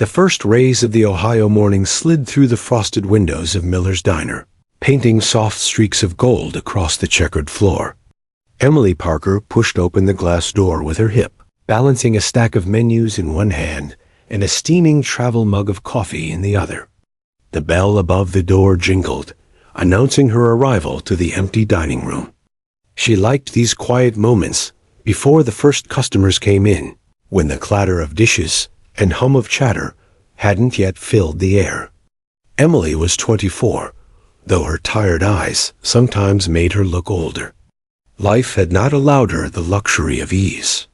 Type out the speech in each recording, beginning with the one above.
The first rays of the Ohio morning slid through the frosted windows of Miller's Diner, painting soft streaks of gold across the checkered floor. Emily Parker pushed open the glass door with her hip, balancing a stack of menus in one hand and a steaming travel mug of coffee in the other. The bell above the door jingled, announcing her arrival to the empty dining room. She liked these quiet moments before the first customers came in, when the clatter of dishes and hum of chatter hadn't yet filled the air. Emily was 24, though her tired eyes sometimes made her look older. Life had not allowed her the luxury of ease.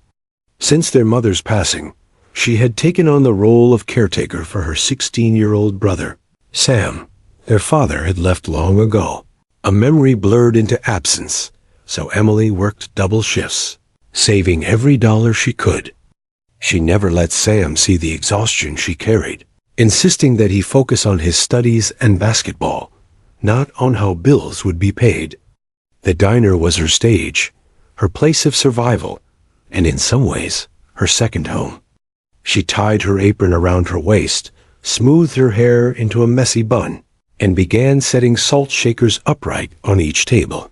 Since their mother's passing, she had taken on the role of caretaker for her 16-year-old brother, Sam. Their father had left long ago. A memory blurred into absence, so Emily worked double shifts, saving every dollar she could. She never let Sam see the exhaustion she carried, insisting that he focus on his studies and basketball, not on how bills would be paid. The diner was her stage, her place of survival, and in some ways, her second home. She tied her apron around her waist, smoothed her hair into a messy bun, and began setting salt shakers upright on each table.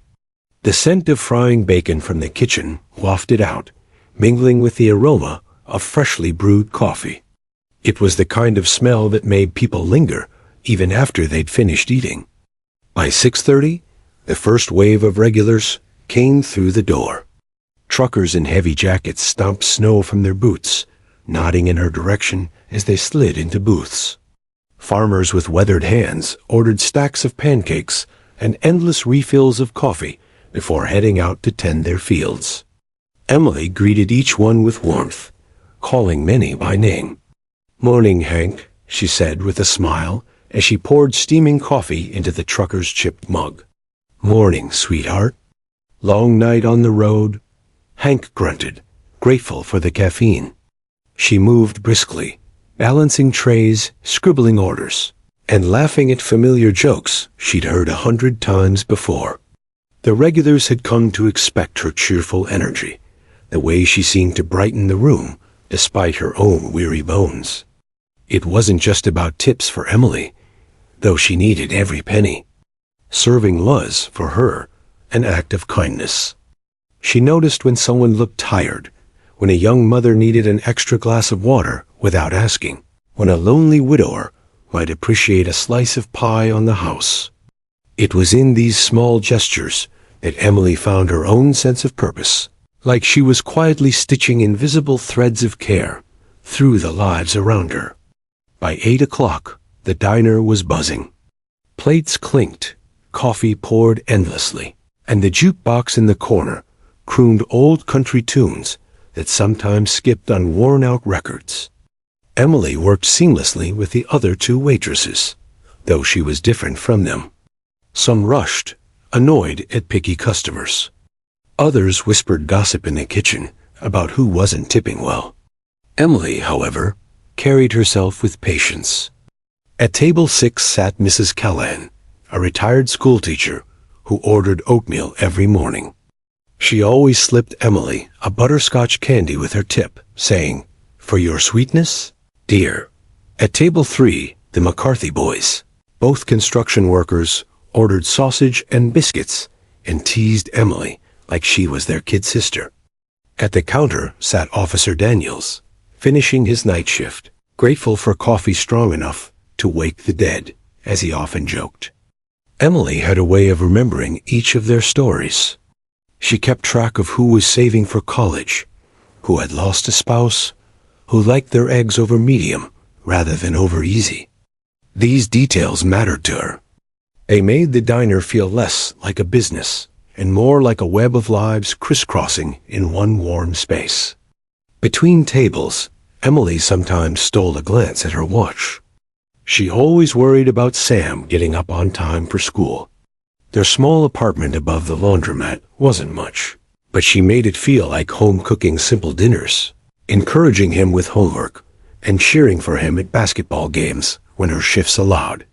The scent of frying bacon from the kitchen wafted out, mingling with the aroma of freshly brewed coffee. It was the kind of smell that made people linger even after they'd finished eating. By 6:30, the first wave of regulars came through the door. Truckers in heavy jackets stomped snow from their boots, nodding in her direction as they slid into booths. Farmers with weathered hands ordered stacks of pancakes and endless refills of coffee before heading out to tend their fields. Emily greeted each one with warmth, calling many by name. "Morning, Hank," she said with a smile as she poured steaming coffee into the trucker's chipped mug. "Morning, sweetheart." "Long night on the road?" Hank grunted, grateful for the caffeine. She moved briskly, balancing trays, scribbling orders, and laughing at familiar jokes she'd heard 100 times before. The regulars had come to expect her cheerful energy, the way she seemed to brighten the room despite her own weary bones. It wasn't just about tips for Emily, though she needed every penny. Serving was, for her, an act of kindness. She noticed when someone looked tired, when a young mother needed an extra glass of water without asking, when a lonely widower might appreciate a slice of pie on the house. It was in these small gestures that Emily found her own sense of purpose, like she was quietly stitching invisible threads of care through the lives around her. By 8 o'clock, the diner was buzzing. Plates clinked, coffee poured endlessly, and the jukebox in the corner crooned old country tunes that sometimes skipped on worn-out records. Emily worked seamlessly with the other two waitresses, though she was different from them. Some rushed, annoyed at picky customers. Others whispered gossip in the kitchen about who wasn't tipping well. Emily, however, carried herself with patience. At table 6 sat Mrs. Callahan, a retired schoolteacher who ordered oatmeal every morning. She always slipped Emily a butterscotch candy with her tip, saying, "For your sweetness, dear." At table 3, the McCarthy boys, both construction workers, ordered sausage and biscuits and teased Emily like she was their kid sister. At the counter sat Officer Daniels, finishing his night shift, grateful for coffee strong enough to wake the dead, as he often joked. Emily had a way of remembering each of their stories. She kept track of who was saving for college, who had lost a spouse, who liked their eggs over medium rather than over easy. These details mattered to her. They made the diner feel less like a business and more like a web of lives crisscrossing in one warm space. Between tables, Emily sometimes stole a glance at her watch. She always worried about Sam getting up on time for school. Their small apartment above the laundromat wasn't much, but she made it feel like home cooking simple dinners, encouraging him with homework and cheering for him at basketball games when her shifts allowed.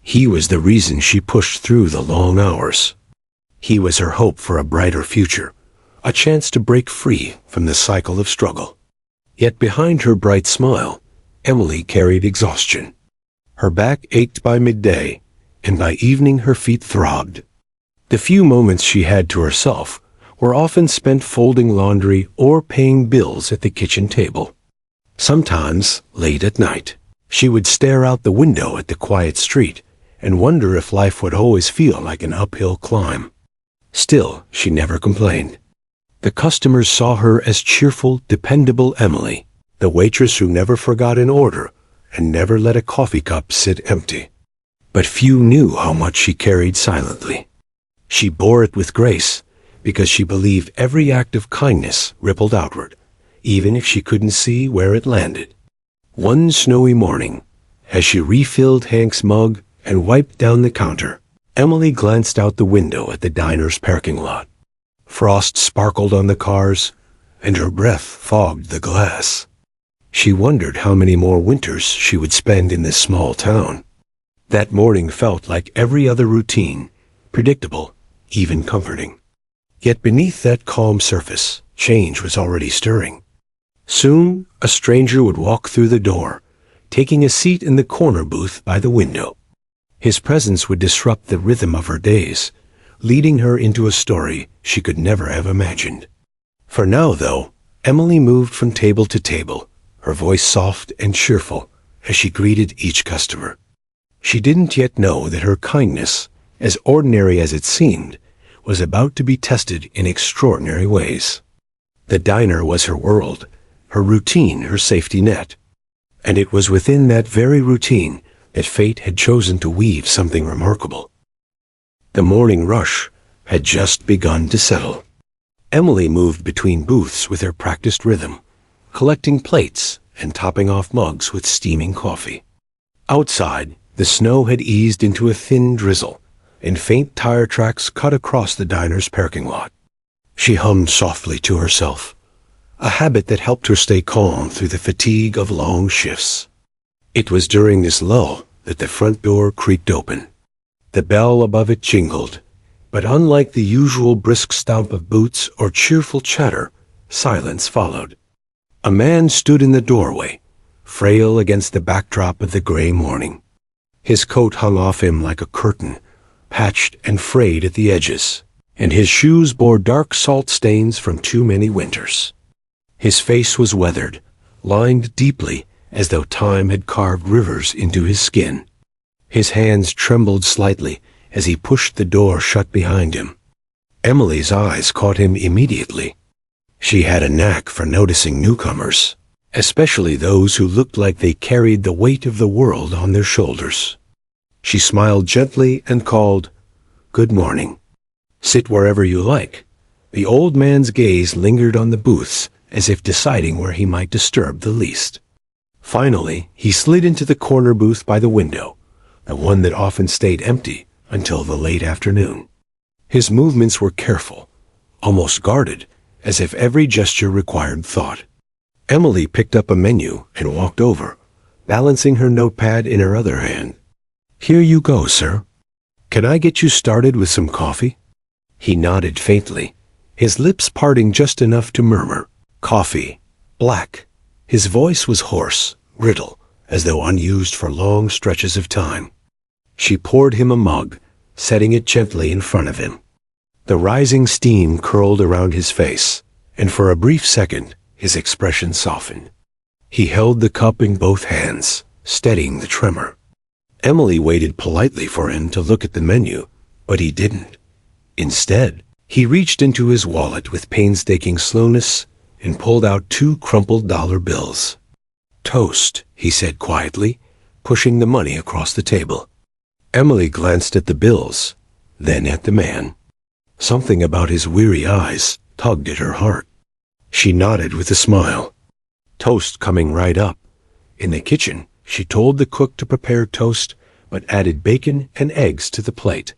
He was the reason she pushed through the long hours. He was her hope for a brighter future, a chance to break free from the cycle of struggle. Yet behind her bright smile, Emily carried exhaustion. Her back ached by midday, and by evening her feet throbbed. The few moments she had to herself were often spent folding laundry or paying bills at the kitchen table. Sometimes, late at night, she would stare out the window at the quiet street and wonder if life would always feel like an uphill climb. Still, she never complained. The customers saw her as cheerful, dependable Emily, the waitress who never forgot an order and never let a coffee cup sit empty. But few knew how much she carried silently. She bore it with grace because she believed every act of kindness rippled outward, even if she couldn't see where it landed. One snowy morning, as she refilled Hank's mug and wiped down the counter, Emily glanced out the window at the diner's parking lot. Frost sparkled on the cars, and her breath fogged the glass. She wondered how many more winters she would spend in this small town. That morning felt like every other routine, predictable, even comforting. Yet beneath that calm surface, change was already stirring. Soon, a stranger would walk through the door, taking a seat in the corner booth by the window. His presence would disrupt the rhythm of her days, leading her into a story she could never have imagined. For now, though, Emily moved from table to table, her voice soft and cheerful as she greeted each customer. She didn't yet know that her kindness, as ordinary as it seemed, was about to be tested in extraordinary ways. The diner was her world, her routine her safety net. And it was within that very routine that fate had chosen to weave something remarkable. The morning rush had just begun to settle. Emily moved between booths with her practiced rhythm, collecting plates and topping off mugs with steaming coffee. Outside, the snow had eased into a thin drizzle, and faint tire tracks cut across the diner's parking lot. She hummed softly to herself, a habit that helped her stay calm through the fatigue of long shifts. It was during this lull that the front door creaked open. The bell above it jingled, but unlike the usual brisk stomp of boots or cheerful chatter, silence followed. A man stood in the doorway, frail against the backdrop of the gray morning. His coat hung off him like a curtain, patched and frayed at the edges, and his shoes bore dark salt stains from too many winters. His face was weathered, lined deeply as though time had carved rivers into his skin. His hands trembled slightly as he pushed the door shut behind him. Emily's eyes caught him immediately. She had a knack for noticing newcomers, especially those who looked like they carried the weight of the world on their shoulders. She smiled gently and called, "Good morning. Sit wherever you like." The old man's gaze lingered on the booths as if deciding where he might disturb the least. Finally, he slid into the corner booth by the window, the one that often stayed empty until the late afternoon. His movements were careful, almost guarded, as if every gesture required thought. Emily picked up a menu and walked over, balancing her notepad in her other hand. "Here you go, sir. Can I get you started with some coffee?" He nodded faintly, his lips parting just enough to murmur, "Coffee, black." His voice was hoarse, brittle, as though unused for long stretches of time. She poured him a mug, setting it gently in front of him. The rising steam curled around his face, and for a brief second, his expression softened. He held the cup in both hands, steadying the tremor. Emily waited politely for him to look at the menu, but he didn't. Instead, he reached into his wallet with painstaking slowness and pulled out 2 crumpled dollar bills. "Toast," he said quietly, pushing the money across the table. Emily glanced at the bills, then at the man. Something about his weary eyes tugged at her heart. She nodded with a smile. Toast coming right up. In the kitchen, she told the cook to prepare toast, but added bacon and eggs to the plate.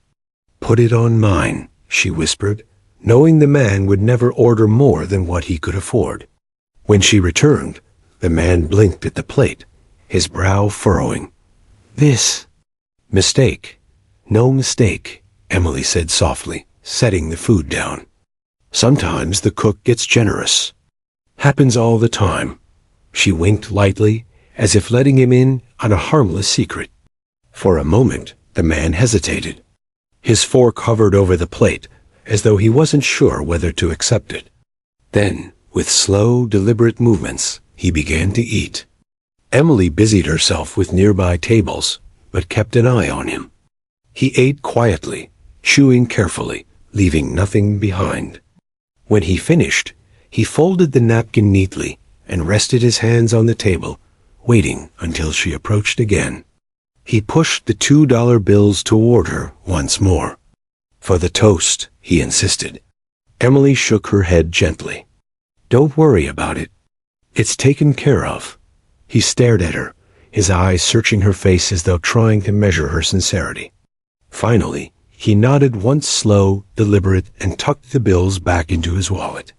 "Put it on mine," she whispered, knowing the man would never order more than what he could afford. When she returned, the man blinked at the plate, his brow furrowing. "This." "Mistake. No mistake," Emily said softly, setting the food down. "Sometimes the cook gets generous. Happens all the time." She winked lightly as if letting him in on a harmless secret. For a moment, the man hesitated. His fork hovered over the plate, as though he wasn't sure whether to accept it. Then, with slow, deliberate movements, he began to eat. Emily busied herself with nearby tables, but kept an eye on him. He ate quietly, chewing carefully, leaving nothing behind. When he finished, he folded the napkin neatly and rested his hands on the table, waiting until she approached again. He pushed the $2 bills toward her once more. "For the toast," he insisted. Emily shook her head gently. "Don't worry about it. It's taken care of." He stared at her, his eyes searching her face as though trying to measure her sincerity. Finally, he nodded once, slow, deliberate, and tucked the bills back into his wallet.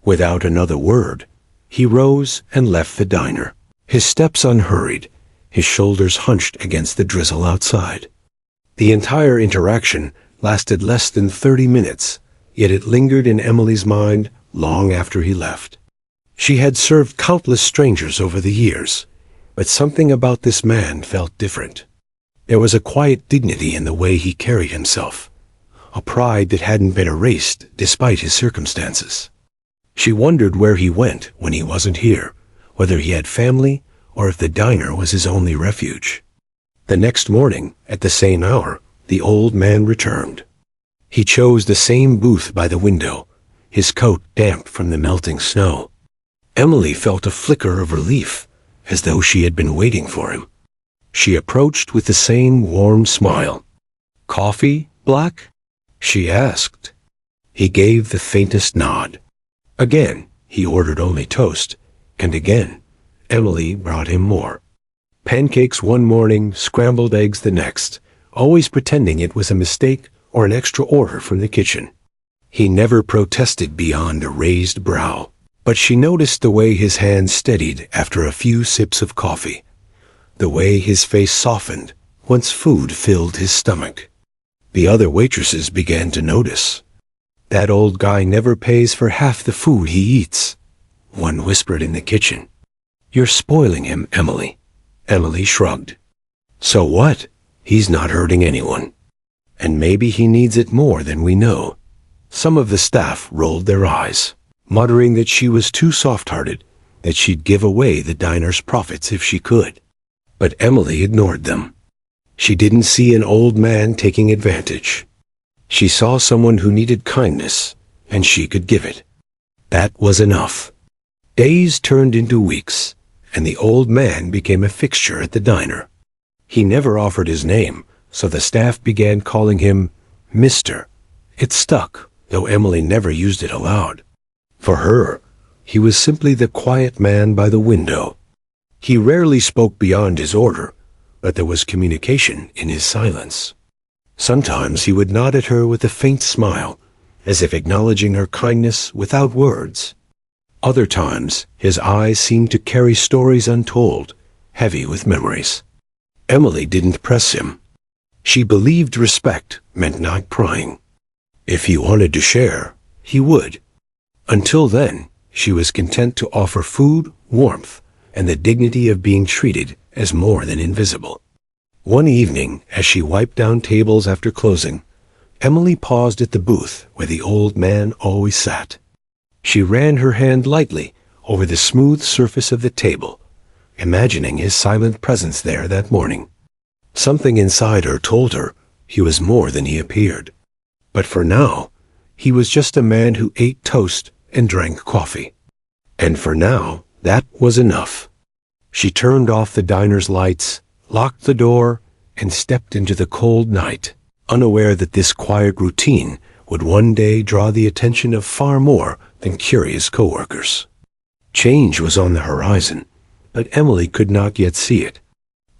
Without another word, he rose and left the diner, his steps unhurried, his shoulders hunched against the drizzle outside. The entire interaction lasted less than 30 minutes, yet it lingered in Emily's mind long after he left. She had served countless strangers over the years, but something about this man felt different. There was a quiet dignity in the way he carried himself, a pride that hadn't been erased despite his circumstances. She wondered where he went when he wasn't here, whether he had family or if the diner was his only refuge. The next morning, at the same hour, the old man returned. He chose the same booth by the window, his coat damp from the melting snow. Emily felt a flicker of relief, as though she had been waiting for him. She approached with the same warm smile. "Coffee, Black?" she asked. He gave the faintest nod. Again, he ordered only toast, and again, Emily brought him more. Pancakes one morning, scrambled eggs the next, always pretending it was a mistake or an extra order from the kitchen. He never protested beyond a raised brow, but she noticed the way his hands steadied after a few sips of coffee, the way his face softened once food filled his stomach. The other waitresses began to notice. "That old guy never pays for half the food he eats," one whispered in the kitchen. "You're spoiling him, Emily." Emily shrugged. "So what? He's not hurting anyone. And maybe he needs it more than we know." Some of the staff rolled their eyes, muttering that she was too soft-hearted, that she'd give away the diner's profits if she could. But Emily ignored them. She didn't see an old man taking advantage. She saw someone who needed kindness, and she could give it. That was enough. Days turned into weeks, and the old man became a fixture at the diner. He never offered his name, so the staff began calling him Mr. It stuck, though Emily never used it aloud. For her, he was simply the quiet man by the window. He rarely spoke beyond his order, but there was communication in his silence. Sometimes he would nod at her with a faint smile, as if acknowledging her kindness without words. Other times, his eyes seemed to carry stories untold, heavy with memories. Emily didn't press him. She believed respect meant not prying. If he wanted to share, he would. Until then, she was content to offer food, warmth, and the dignity of being treated as more than invisible. One evening, as she wiped down tables after closing, Emily paused at the booth where the old man always sat. She ran her hand lightly over the smooth surface of the table, imagining his silent presence there that morning. Something inside her told her he was more than he appeared. But for now, he was just a man who ate toast and drank coffee. And for now, that was enough. She turned off the diner's lights, locked the door, and stepped into the cold night, unaware that this quiet routine would one day draw the attention of far more than curious coworkers. Change was on the horizon, but Emily could not yet see it.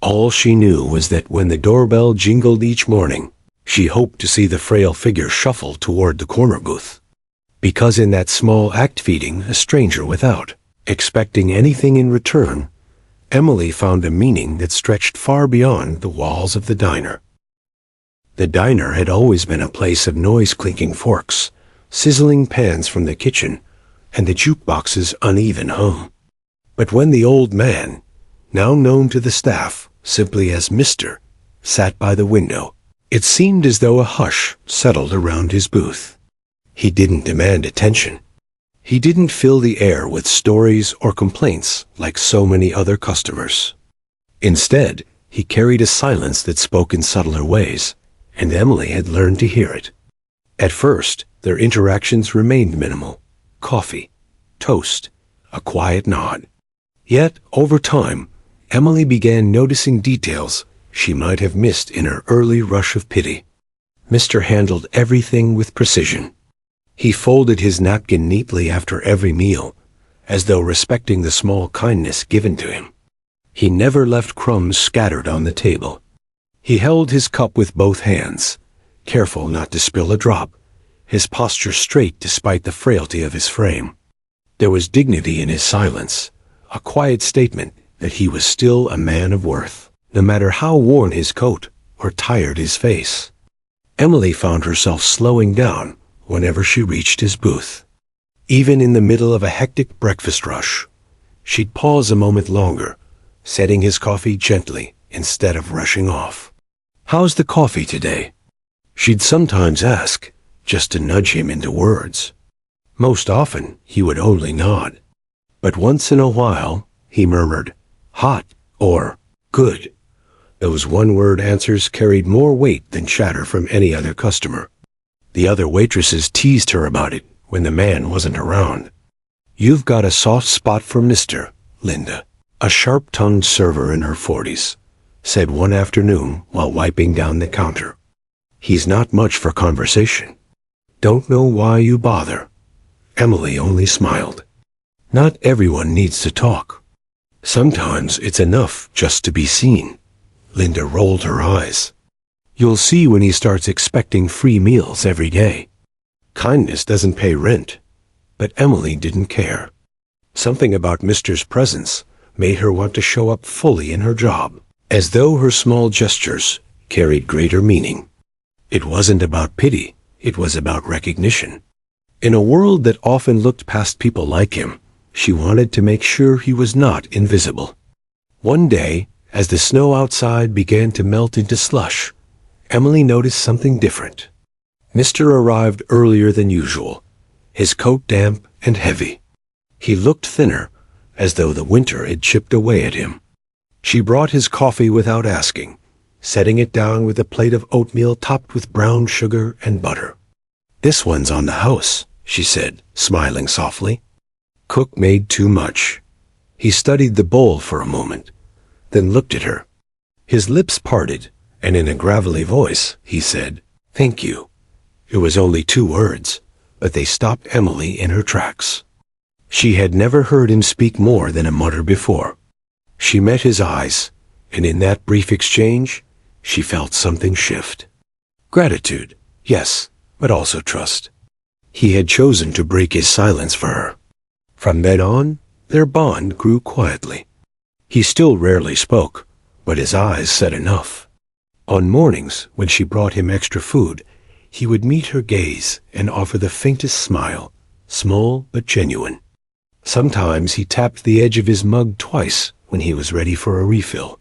All she knew was that when the doorbell jingled each morning, she hoped to see the frail figure shuffle toward the corner booth. Because in that small act feeding a stranger without expecting anything in return, Emily found a meaning that stretched far beyond the walls of the diner. The diner had always been a place of noise-clinking forks, sizzling pans from the kitchen, and the jukebox's uneven hum. But when the old man, now known to the staff simply as Mr., sat by the window. It seemed as though a hush settled around his booth. He didn't demand attention. He didn't fill the air with stories or complaints like so many other customers. Instead, he carried a silence that spoke in subtler ways, and Emily had learned to hear it. At first, their interactions remained minimal. Coffee, toast, a quiet nod. Yet, over time, Emily began noticing details she might have missed in her early rush of pity. Mr. handled everything with precision. He folded his napkin neatly after every meal, as though respecting the small kindness given to him. He never left crumbs scattered on the table. He held his cup with both hands, careful not to spill a drop, his posture straight despite the frailty of his frame. There was dignity in his silence, a quiet statement that he was still a man of worth, no matter how worn his coat or tired his face. Emily found herself slowing down whenever she reached his booth. Even in the middle of a hectic breakfast rush, she'd pause a moment longer, setting his coffee gently instead of rushing off. "How's the coffee today?" she'd sometimes ask, just to nudge him into words. Most often, he would only nod. But once in a while, he murmured, "Hot," or "Good." Those one-word answers carried more weight than chatter from any other customer. The other waitresses teased her about it when the man wasn't around. "You've got a soft spot for Mr. Linda," a sharp-tongued server in her 40s, said one afternoon while wiping down the counter. "He's not much for conversation." "Don't know why you bother." Emily only smiled. Not everyone needs to talk. Sometimes it's enough just to be seen. Linda rolled her eyes. "You'll see when he starts expecting free meals every day." Kindness doesn't pay rent. But Emily didn't care. Something about Mr.'s presence made her want to show up fully in her job, as though her small gestures carried greater meaning. It wasn't about pity, it was about recognition. In a world that often looked past people like him, she wanted to make sure he was not invisible. One day, as the snow outside began to melt into slush, Emily noticed something different. Mr. arrived earlier than usual, his coat damp and heavy. He looked thinner, as though the winter had chipped away at him. She brought his coffee without asking, setting it down with a plate of oatmeal topped with brown sugar and butter. "This one's on the house," she said, smiling softly. Cook made too much. He studied the bowl for a moment, then looked at her. His lips parted, and in a gravelly voice, he said, "Thank you." It was only 2 words, but they stopped Emily in her tracks. She had never heard him speak more than a mutter before. She met his eyes, and in that brief exchange, she felt something shift. Gratitude, yes, but also trust. He had chosen to break his silence for her. From then on, their bond grew quietly. He still rarely spoke, but his eyes said enough. On mornings, when she brought him extra food, he would meet her gaze and offer the faintest smile, small but genuine. Sometimes he tapped the edge of his mug twice when he was ready for a refill,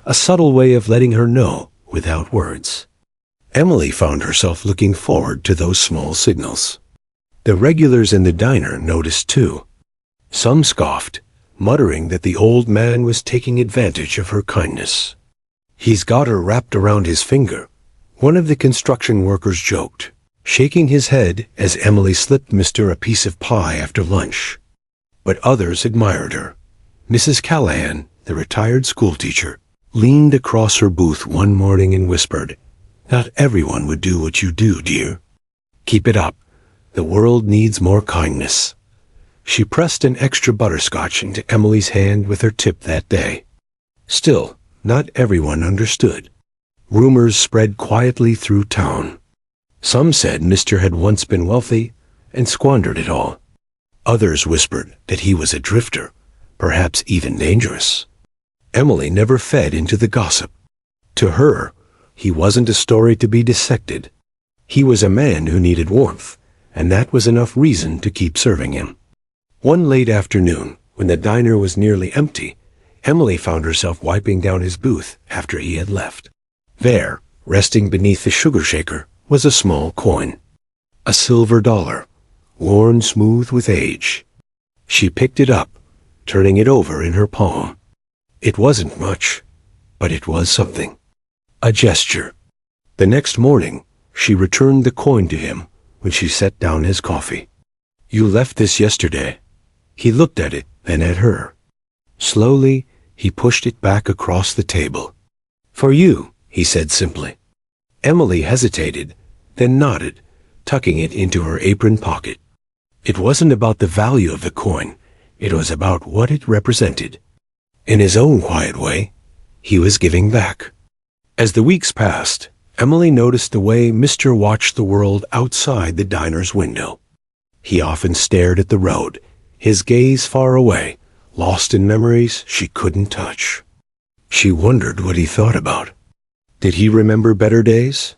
a subtle way of letting her know without words. Emily found herself looking forward to those small signals. The regulars in the diner noticed too. Some scoffed, muttering that the old man was taking advantage of her kindness. "He's got her wrapped around his finger," one of the construction workers joked, shaking his head as Emily slipped Mr. a piece of pie after lunch. But others admired her. Mrs. Callahan, the retired schoolteacher, leaned across her booth one morning and whispered, "Not everyone would do what you do, dear. Keep it up. The world needs more kindness." She pressed an extra butterscotch into Emily's hand with her tip that day. Still, not everyone understood. Rumors spread quietly through town. Some said Mr. had once been wealthy and squandered it all. Others whispered that he was a drifter, perhaps even dangerous. Emily never fed into the gossip. To her, he wasn't a story to be dissected. He was a man who needed warmth, and that was enough reason to keep serving him. One late afternoon, when the diner was nearly empty, Emily found herself wiping down his booth after he had left. There, resting beneath the sugar shaker, was a small coin. A silver dollar, worn smooth with age. She picked it up, turning it over in her palm. It wasn't much, but it was something. A gesture. The next morning, she returned the coin to him when she set down his coffee. "You left this yesterday." He looked at it, then at her. Slowly, he pushed it back across the table. "For you," he said simply. Emily hesitated, then nodded, tucking it into her apron pocket. It wasn't about the value of the coin. It was about what it represented. In his own quiet way, he was giving back. As the weeks passed, Emily noticed the way Mr. watched the world outside the diner's window. He often stared at the road, his gaze far away, lost in memories she couldn't touch. She wondered what he thought about. Did he remember better days?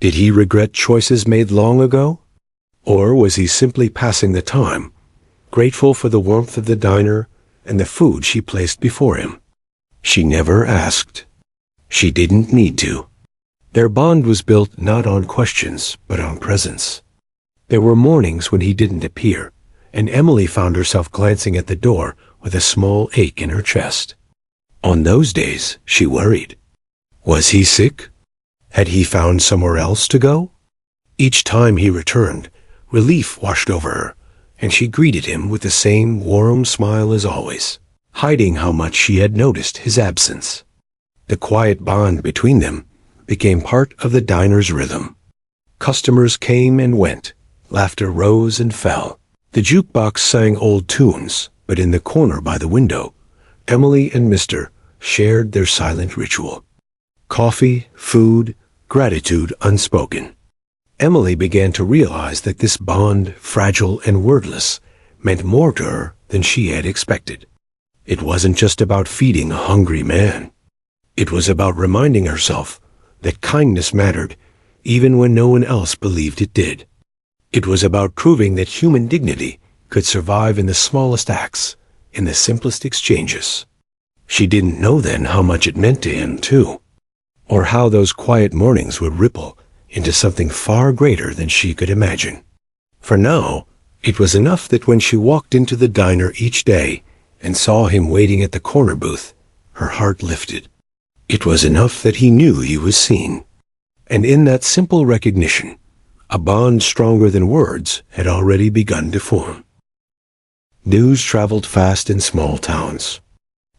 Did he regret choices made long ago? Or was he simply passing the time, grateful for the warmth of the diner and the food she placed before him? She never asked. She didn't need to. Their bond was built not on questions, but on presence. There were mornings when he didn't appear, and Emily found herself glancing at the door with a small ache in her chest. On those days, she worried. Was he sick? Had he found somewhere else to go? Each time he returned, relief washed over her, and she greeted him with the same warm smile as always, hiding how much she had noticed his absence. The quiet bond between them became part of the diner's rhythm. Customers came and went, laughter rose and fell. The jukebox sang old tunes, but in the corner by the window, Emily and Mr. shared their silent ritual. Coffee, food, gratitude unspoken. Emily began to realize that this bond, fragile and wordless, meant more to her than she had expected. It wasn't just about feeding a hungry man. It was about reminding herself that kindness mattered, even when no one else believed it did. It was about proving that human dignity could survive in the smallest acts, in the simplest exchanges. She didn't know then how much it meant to him, too, or how those quiet mornings would ripple into something far greater than she could imagine. For now, it was enough that when she walked into the diner each day and saw him waiting at the corner booth, her heart lifted. It was enough that he knew he was seen. And in that simple recognition, a bond stronger than words had already begun to form. News traveled fast in small towns.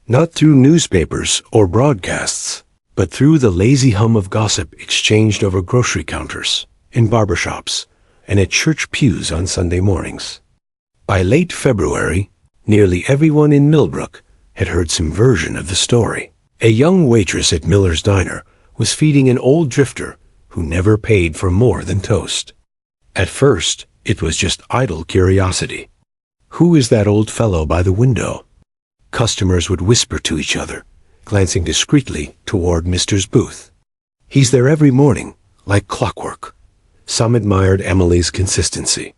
Not through newspapers or broadcasts, but through the lazy hum of gossip exchanged over grocery counters, in barbershops, and at church pews on Sunday mornings. By late February, nearly everyone in Millbrook had heard some version of the story. A young waitress at Miller's Diner was feeding an old drifter who never paid for more than toast. At first, it was just idle curiosity. Who is that old fellow by the window? Customers would whisper to each other, glancing discreetly toward Mr.'s booth. He's there every morning, like clockwork. Some admired Emily's consistency.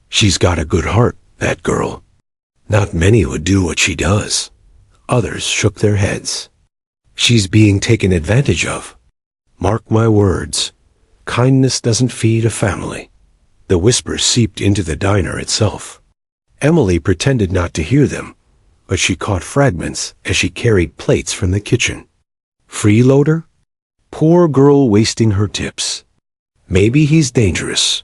She's got a good heart, that girl. Not many would do what she does. Others shook their heads. She's being taken advantage of. Mark my words, kindness doesn't feed a family. The whispers seeped into the diner itself. Emily pretended not to hear them, but she caught fragments as she carried plates from the kitchen. Freeloader? Poor girl wasting her tips. Maybe he's dangerous.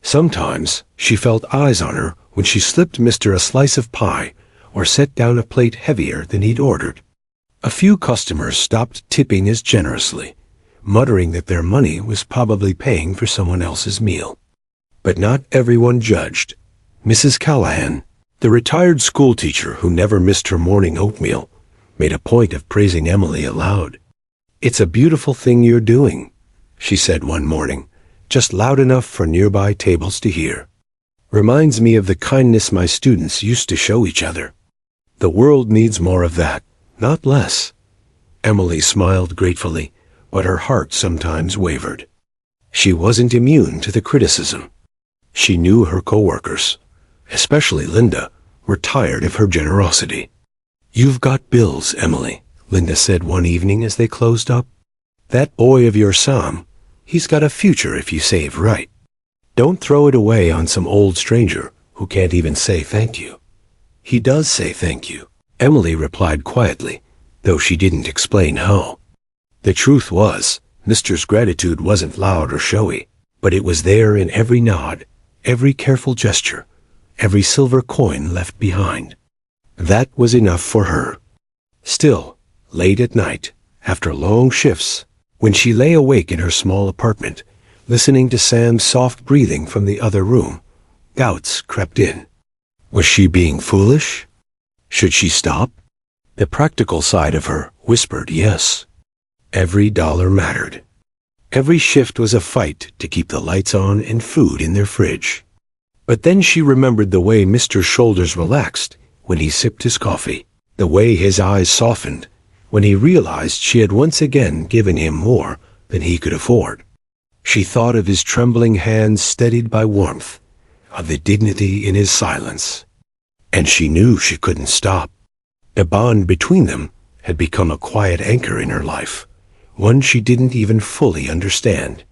Sometimes she felt eyes on her when she slipped Mr. a slice of pie or set down a plate heavier than he'd ordered. A few customers stopped tipping as generously, muttering that their money was probably paying for someone else's meal. But not everyone judged. Mrs. Callahan, the retired schoolteacher who never missed her morning oatmeal, made a point of praising Emily aloud. "It's a beautiful thing you're doing," she said one morning, just loud enough for nearby tables to hear. "Reminds me of the kindness my students used to show each other. The world needs more of that, not less." Emily smiled gratefully, but her heart sometimes wavered. She wasn't immune to the criticism. She knew her coworkers, especially Linda, were tired of her generosity. "You've got bills, Emily," Linda said one evening as they closed up. "That boy of yours, Sam, he's got a future if you save right. Don't throw it away on some old stranger who can't even say thank you." "He does say thank you," Emily replied quietly, though she didn't explain how. The truth was, Mr.'s gratitude wasn't loud or showy, but it was there in every nod, every careful gesture, every silver coin left behind. That was enough for her. Still, late at night, after long shifts, when she lay awake in her small apartment, listening to Sam's soft breathing from the other room, doubts crept in. Was she being foolish? Should she stop? The practical side of her whispered yes. Every dollar mattered. Every shift was a fight to keep the lights on and food in their fridge. But then she remembered the way Mr.'s shoulders relaxed when he sipped his coffee, the way his eyes softened when he realized she had once again given him more than he could afford. She thought of his trembling hands steadied by warmth, of the dignity in his silence. And she knew she couldn't stop. The bond between them had become a quiet anchor in her life, one she didn't even fully understand.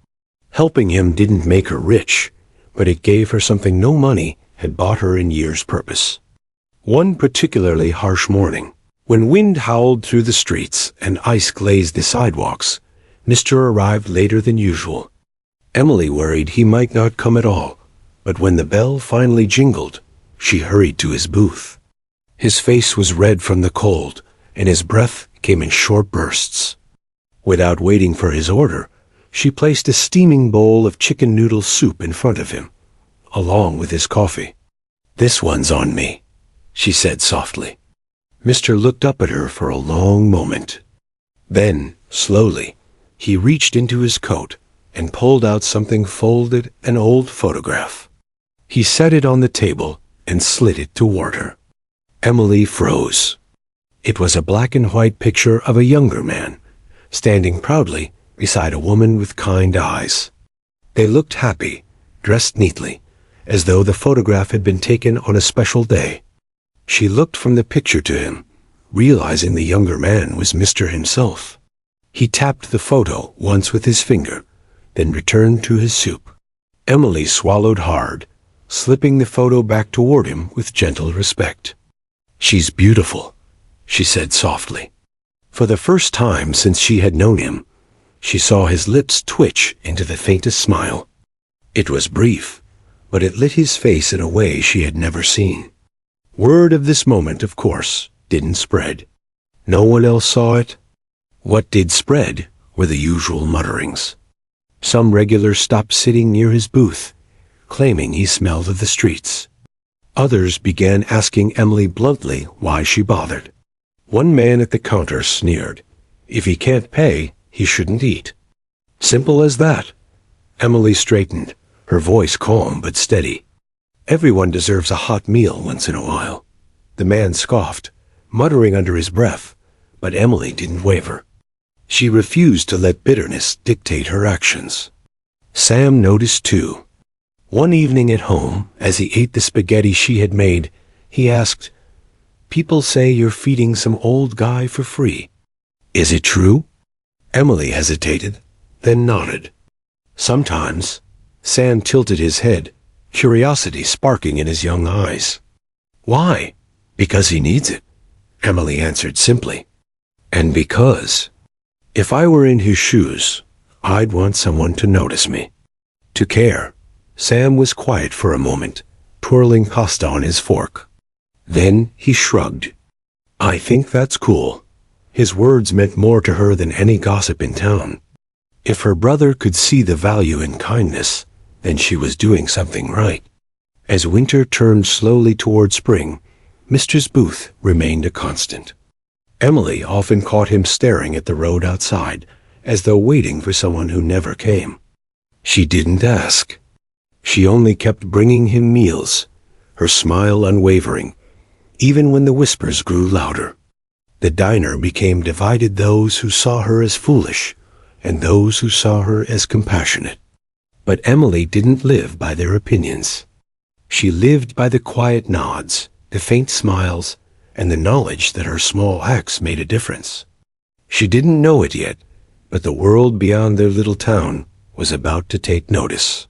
Helping him didn't make her rich, but it gave her something no money had bought her in years' purpose. One particularly harsh morning, when wind howled through the streets and ice glazed the sidewalks, Mr. arrived later than usual. Emily worried he might not come at all, but when the bell finally jingled, she hurried to his booth. His face was red from the cold, and his breath came in short bursts. Without waiting for his order, she placed a steaming bowl of chicken noodle soup in front of him, along with his coffee. "This one's on me," she said softly. Mr. looked up at her for a long moment. Then, slowly, he reached into his coat and pulled out something folded, an old photograph. He set it on the table and slid it toward her. Emily froze. It was a black and white picture of a younger man, standing proudly beside a woman with kind eyes. They looked happy, dressed neatly, as though the photograph had been taken on a special day. She looked from the picture to him, realizing the younger man was Mr. himself. He tapped the photo once with his finger, then returned to his soup. Emily swallowed hard, slipping the photo back toward him with gentle respect. "She's beautiful," she said softly. For the first time since she had known him, she saw his lips twitch into the faintest smile. It was brief, but it lit his face in a way she had never seen. Word of this moment, of course, didn't spread. No one else saw it. What did spread were the usual mutterings. Some regulars stopped sitting near his booth, claiming he smelled of the streets. Others began asking Emily bluntly why she bothered. One man at the counter sneered. If he can't pay, he shouldn't eat. Simple as that. Emily straightened, her voice calm but steady. Everyone deserves a hot meal once in a while. The man scoffed, muttering under his breath, but Emily didn't waver. She refused to let bitterness dictate her actions. Sam noticed too. One evening at home, as he ate the spaghetti she had made, he asked, "People say you're feeding some old guy for free. Is it true?" Emily hesitated, then nodded. Sometimes. Sam tilted his head, curiosity sparking in his young eyes. "Why?" "Because he needs it," Emily answered simply. "And because, if I were in his shoes, I'd want someone to notice me, to care." Sam was quiet for a moment, twirling pasta on his fork. Then he shrugged. "I think that's cool." His words meant more to her than any gossip in town. If her brother could see the value in kindness, then she was doing something right. As winter turned slowly toward spring, Mr. Booth remained a constant. Emily often caught him staring at the road outside, as though waiting for someone who never came. She didn't ask. She only kept bringing him meals, her smile unwavering, even when the whispers grew louder. The diner became divided, those who saw her as foolish and those who saw her as compassionate. But Emily didn't live by their opinions. She lived by the quiet nods, the faint smiles, and the knowledge that her small acts made a difference. She didn't know it yet, but the world beyond their little town was about to take notice.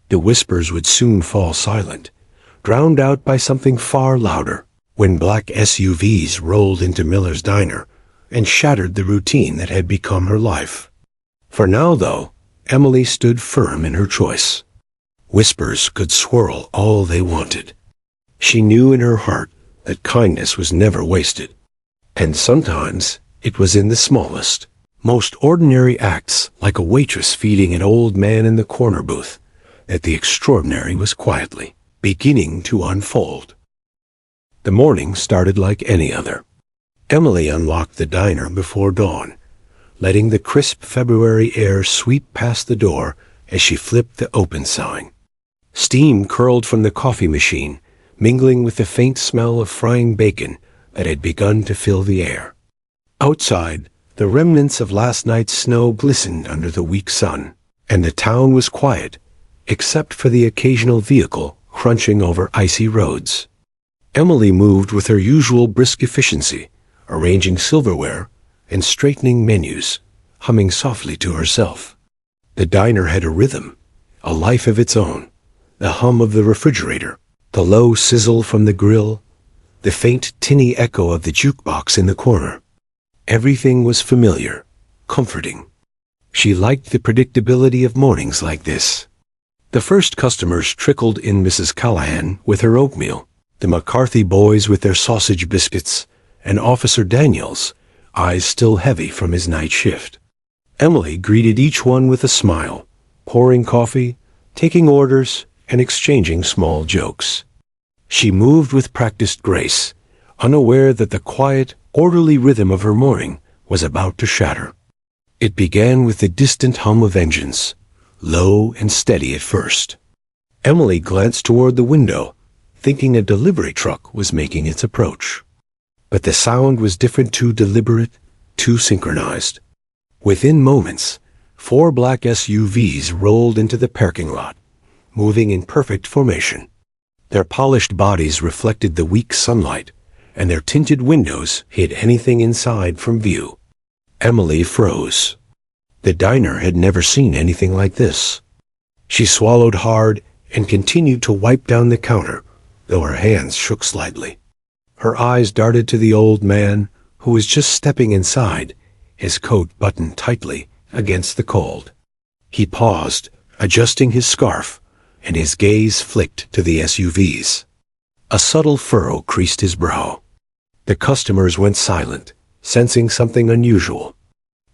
The whispers would soon fall silent, drowned out by something far louder, when black SUVs rolled into Miller's diner and shattered the routine that had become her life. For now, though, Emily stood firm in her choice. Whispers could swirl all they wanted. She knew in her heart that kindness was never wasted, and sometimes it was in the smallest, most ordinary acts, like a waitress feeding an old man in the corner booth, that the extraordinary was quietly beginning to unfold. The morning started like any other. Emily unlocked the diner before dawn, letting the crisp February air sweep past the door as she flipped the open sign. Steam curled from the coffee machine, mingling with the faint smell of frying bacon that had begun to fill the air. Outside, the remnants of last night's snow glistened under the weak sun, and the town was quiet, except for the occasional vehicle crunching over icy roads. Emily moved with her usual brisk efficiency, arranging silverware and straightening menus, humming softly to herself. The diner had a rhythm, a life of its own, the hum of the refrigerator, the low sizzle from the grill, the faint tinny echo of the jukebox in the corner. Everything was familiar, comforting. She liked the predictability of mornings like this. The first customers trickled in, Mrs. Callahan with her oatmeal, the McCarthy boys with their sausage biscuits, and Officer Daniels, eyes still heavy from his night shift. Emily greeted each one with a smile, pouring coffee, taking orders, and exchanging small jokes. She moved with practiced grace, unaware that the quiet, orderly rhythm of her morning was about to shatter. It began with the distant hum of engines, low and steady at first. Emily glanced toward the window, thinking a delivery truck was making its approach. But the sound was different, too deliberate, too synchronized. Within moments, 4 black SUVs rolled into the parking lot, moving in perfect formation. Their polished bodies reflected the weak sunlight, and their tinted windows hid anything inside from view. Emily froze. The diner had never seen anything like this. She swallowed hard and continued to wipe down the counter, though her hands shook slightly. Her eyes darted to the old man, who was just stepping inside, his coat buttoned tightly against the cold. He paused, adjusting his scarf, and his gaze flicked to the SUVs. A subtle furrow creased his brow. The customers went silent, sensing something unusual.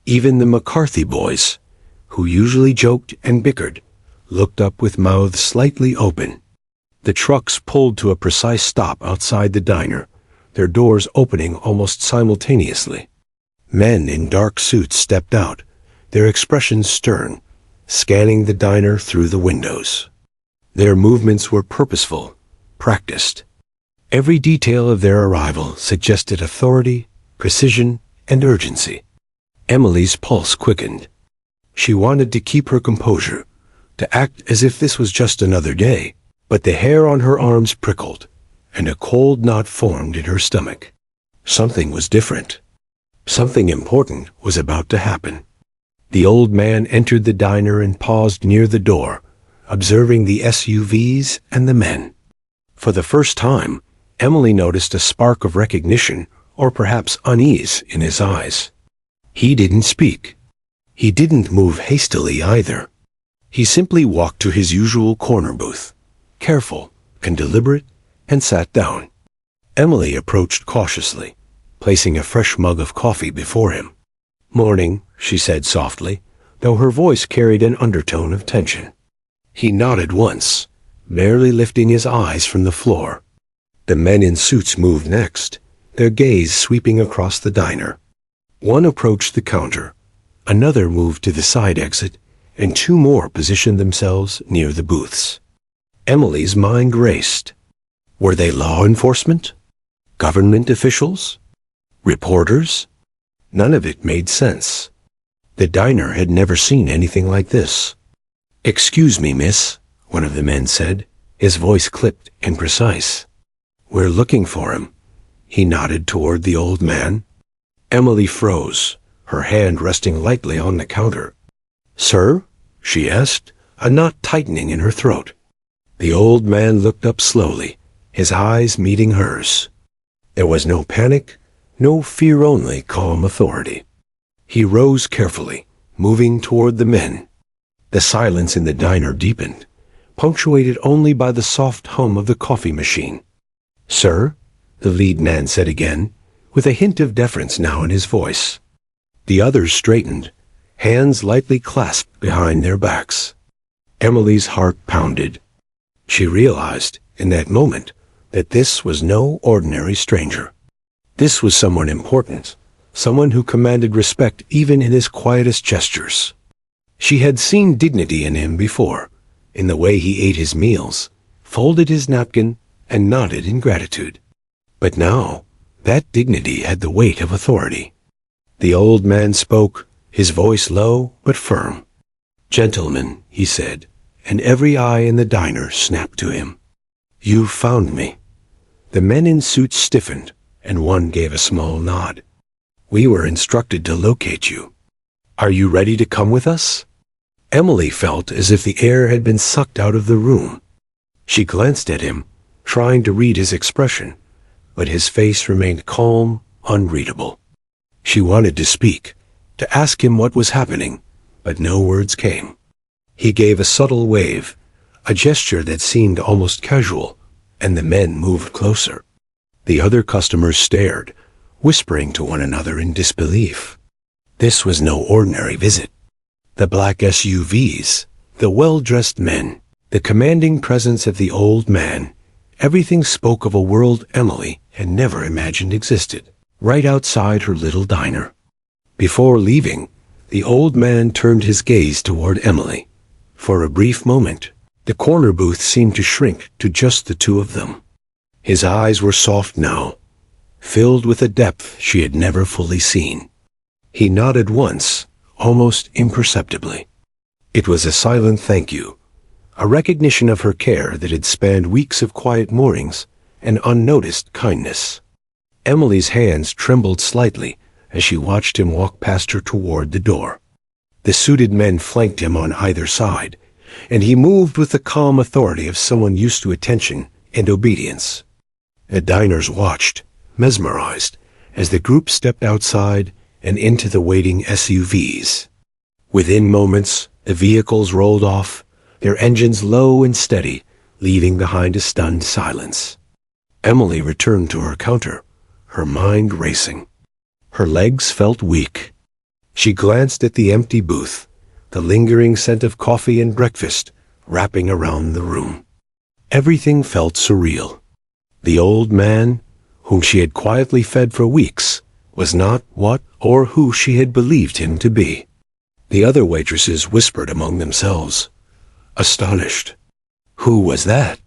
Even the McCarthy boys, who usually joked and bickered, looked up with mouths slightly open. The trucks pulled to a precise stop outside the diner, their doors opening almost simultaneously. Men in dark suits stepped out, their expressions stern, scanning the diner through the windows. Their movements were purposeful, practiced. Every detail of their arrival suggested authority, precision, and urgency. Emily's pulse quickened. She wanted to keep her composure, to act as if this was just another day, but the hair on her arms prickled, and a cold knot formed in her stomach. Something was different. Something important was about to happen. The old man entered the diner and paused near the door, observing the SUVs and the men. For the first time, Emily noticed a spark of recognition, or perhaps unease, in his eyes. He didn't speak. He didn't move hastily either. He simply walked to his usual corner booth, careful and deliberate, and sat down. Emily approached cautiously, placing a fresh mug of coffee before him. "Morning," she said softly, though her voice carried an undertone of tension. He nodded once, barely lifting his eyes from the floor. The men in suits moved next, their gaze sweeping across the diner. One approached the counter, another moved to the side exit, and 2 more positioned themselves near the booths. Emily's mind raced. Were they law enforcement? Government officials? Reporters? None of it made sense. The diner had never seen anything like this. "Excuse me, miss," one of the men said, his voice clipped and precise. "We're looking for him. He nodded toward the old man. Emily froze, her hand resting lightly on the counter. "Sir?" she asked, a knot tightening in her throat. The old man looked up slowly, his eyes meeting hers. There was no panic, no fear, only calm authority. He rose carefully, moving toward the men. The silence in the diner deepened, punctuated only by the soft hum of the coffee machine. "Sir?" the lead man said again, with a hint of deference now in his voice. The others straightened, hands lightly clasped behind their backs. Emily's heart pounded. She realized, in that moment, that this was no ordinary stranger. This was someone important, someone who commanded respect even in his quietest gestures. She had seen dignity in him before, in the way he ate his meals, folded his napkin, and nodded in gratitude. But now, that dignity had the weight of authority. The old man spoke, his voice low but firm. "Gentlemen," he said, and every eye in the diner snapped to him. "You found me." The men in suits stiffened, and one gave a small nod. "We were instructed to locate you. Are you ready to come with us?" Emily felt as if the air had been sucked out of the room. She glanced at him, trying to read his expression, but his face remained calm, unreadable. She wanted to speak, to ask him what was happening, but no words came. He gave a subtle wave, a gesture that seemed almost casual, and the men moved closer. The other customers stared, whispering to one another in disbelief. This was no ordinary visit. The black SUVs, the well-dressed men, the commanding presence of the old man, everything spoke of a world Emily had never imagined existed, right outside her little diner. Before leaving, the old man turned his gaze toward Emily. For a brief moment, the corner booth seemed to shrink to just the two of them. His eyes were soft now, filled with a depth she had never fully seen. He nodded once, almost imperceptibly. It was a silent thank you, a recognition of her care that had spanned weeks of quiet mornings and unnoticed kindness. Emily's hands trembled slightly as she watched him walk past her toward the door. The suited men flanked him on either side, and he moved with the calm authority of someone used to attention and obedience. The diners watched, mesmerized, as the group stepped outside and into the waiting SUVs. Within moments, the vehicles rolled off, their engines low and steady, leaving behind a stunned silence. Emily returned to her counter, her mind racing. Her legs felt weak. She glanced at the empty booth, the lingering scent of coffee and breakfast wrapping around the room. Everything felt surreal. The old man, whom she had quietly fed for weeks, was not what or who she had believed him to be. The other waitresses whispered among themselves, astonished. Who was that?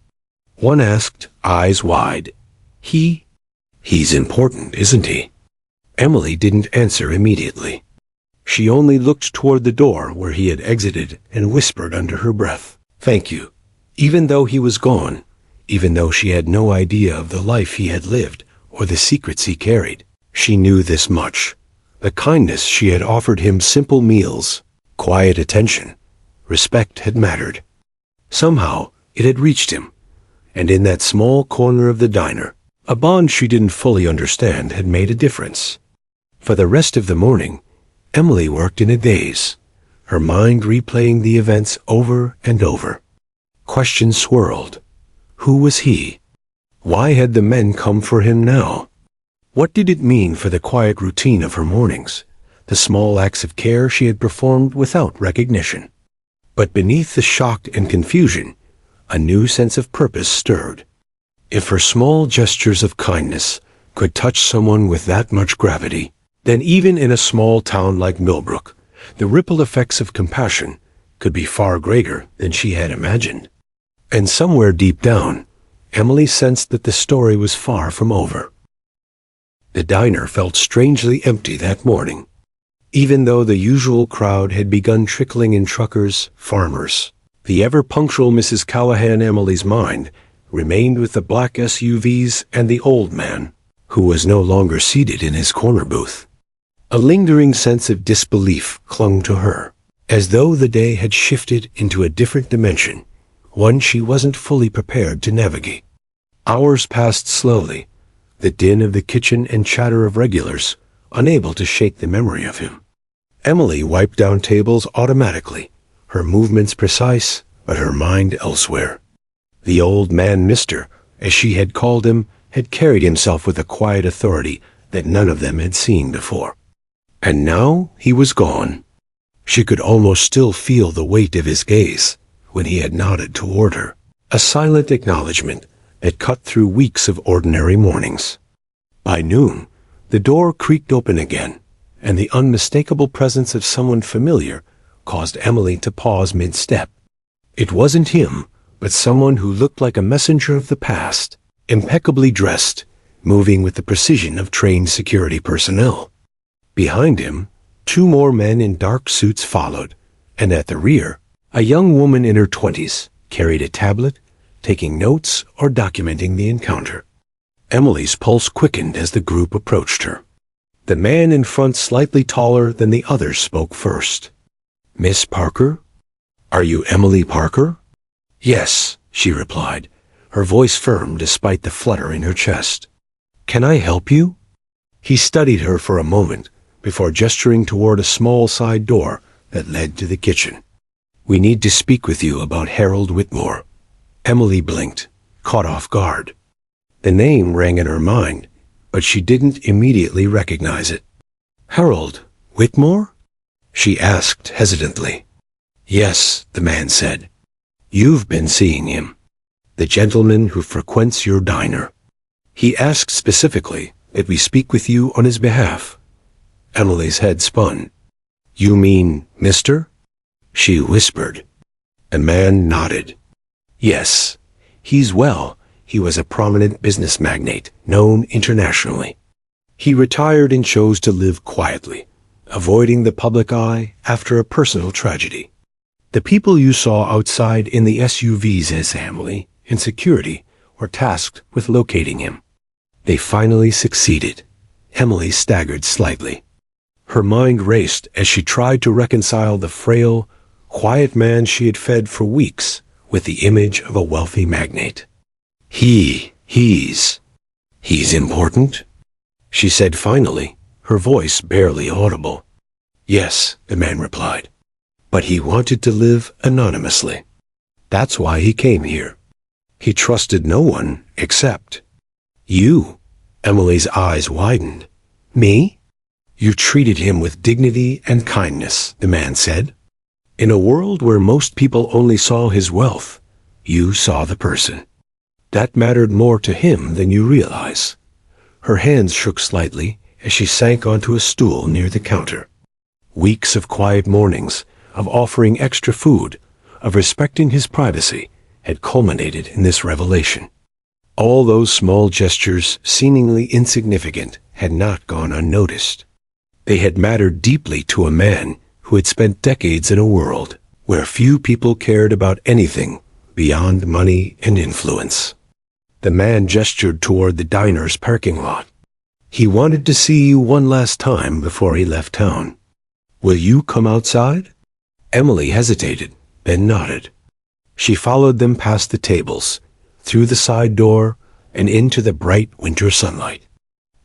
One asked, eyes wide. He's important, isn't he? Emily didn't answer immediately. She only looked toward the door where he had exited and whispered under her breath, "Thank you." Even though he was gone, even though she had no idea of the life he had lived or the secrets he carried, she knew this much. The kindness she had offered him, simple meals, quiet attention, respect had mattered. Somehow it had reached him, and in that small corner of the diner, a bond she didn't fully understand had made a difference. For the rest of the morning, Emily worked in a daze, her mind replaying the events over and over. Questions swirled. Who was he? Why had the men come for him now? What did it mean for the quiet routine of her mornings, the small acts of care she had performed without recognition? But beneath the shock and confusion, a new sense of purpose stirred. If her small gestures of kindness could touch someone with that much gravity, then even in a small town like Millbrook, the ripple effects of compassion could be far greater than she had imagined. And somewhere deep down, Emily sensed that the story was far from over. The diner felt strangely empty that morning. Even though the usual crowd had begun trickling in, truckers, farmers, the ever-punctual Mrs. Callahan, Emily's mind remained with the black SUVs and the old man, who was no longer seated in his corner booth. A lingering sense of disbelief clung to her, as though the day had shifted into a different dimension, one she wasn't fully prepared to navigate. Hours passed slowly, the din of the kitchen and chatter of regulars, unable to shake the memory of him. Emily wiped down tables automatically, her movements precise, but her mind elsewhere. The old man, Mr., as she had called him, had carried himself with a quiet authority that none of them had seen before. And now he was gone. She could almost still feel the weight of his gaze when he had nodded toward her, a silent acknowledgement that cut through weeks of ordinary mornings. By noon, the door creaked open again, and the unmistakable presence of someone familiar caused Emily to pause mid-step. It wasn't him, but someone who looked like a messenger of the past, impeccably dressed, moving with the precision of trained security personnel. Behind him, 2 more men in dark suits followed, and at the rear, a young woman in her 20s carried a tablet, taking notes or documenting the encounter. Emily's pulse quickened as the group approached her. The man in front, slightly taller than the others, spoke first. "Miss Parker? Are you Emily Parker?" "Yes," she replied, her voice firm despite the flutter in her chest. "Can I help you?" He studied her for a moment before gesturing toward a small side door that led to the kitchen. "We need to speak with you about Harold Whitmore." Emily blinked, caught off guard. The name rang in her mind, but she didn't immediately recognize it. "Harold Whitmore?" she asked hesitantly. "Yes," the man said. "You've been seeing him. The gentleman who frequents your diner. He asked specifically that we speak with you on his behalf." Emily's head spun. "You mean Mr.?" she whispered. The man nodded. "Yes, he's well. He was a prominent business magnate, known internationally. He retired and chose to live quietly, avoiding the public eye after a personal tragedy. The people you saw outside in the SUVs, his family and security, were tasked with locating him. They finally succeeded." Emily staggered slightly. Her mind raced as she tried to reconcile the frail, quiet man she had fed for weeks with the image of a wealthy magnate. He's important?" she said finally, her voice barely audible. "Yes," the man replied, "but he wanted to live anonymously. That's why he came here. He trusted no one except you." Emily's eyes widened. "Me?" "You treated him with dignity and kindness," the man said. "In a world where most people only saw his wealth, you saw the person. That mattered more to him than you realize." Her hands shook slightly as she sank onto a stool near the counter. Weeks of quiet mornings, of offering extra food, of respecting his privacy, had culminated in this revelation. All those small gestures, seemingly insignificant, had not gone unnoticed. They had mattered deeply to a man who had spent decades in a world where few people cared about anything beyond money and influence. The man gestured toward the diner's parking lot. "He wanted to see you one last time before he left town. Will you come outside?" Emily hesitated, then nodded. She followed them past the tables, through the side door, and into the bright winter sunlight.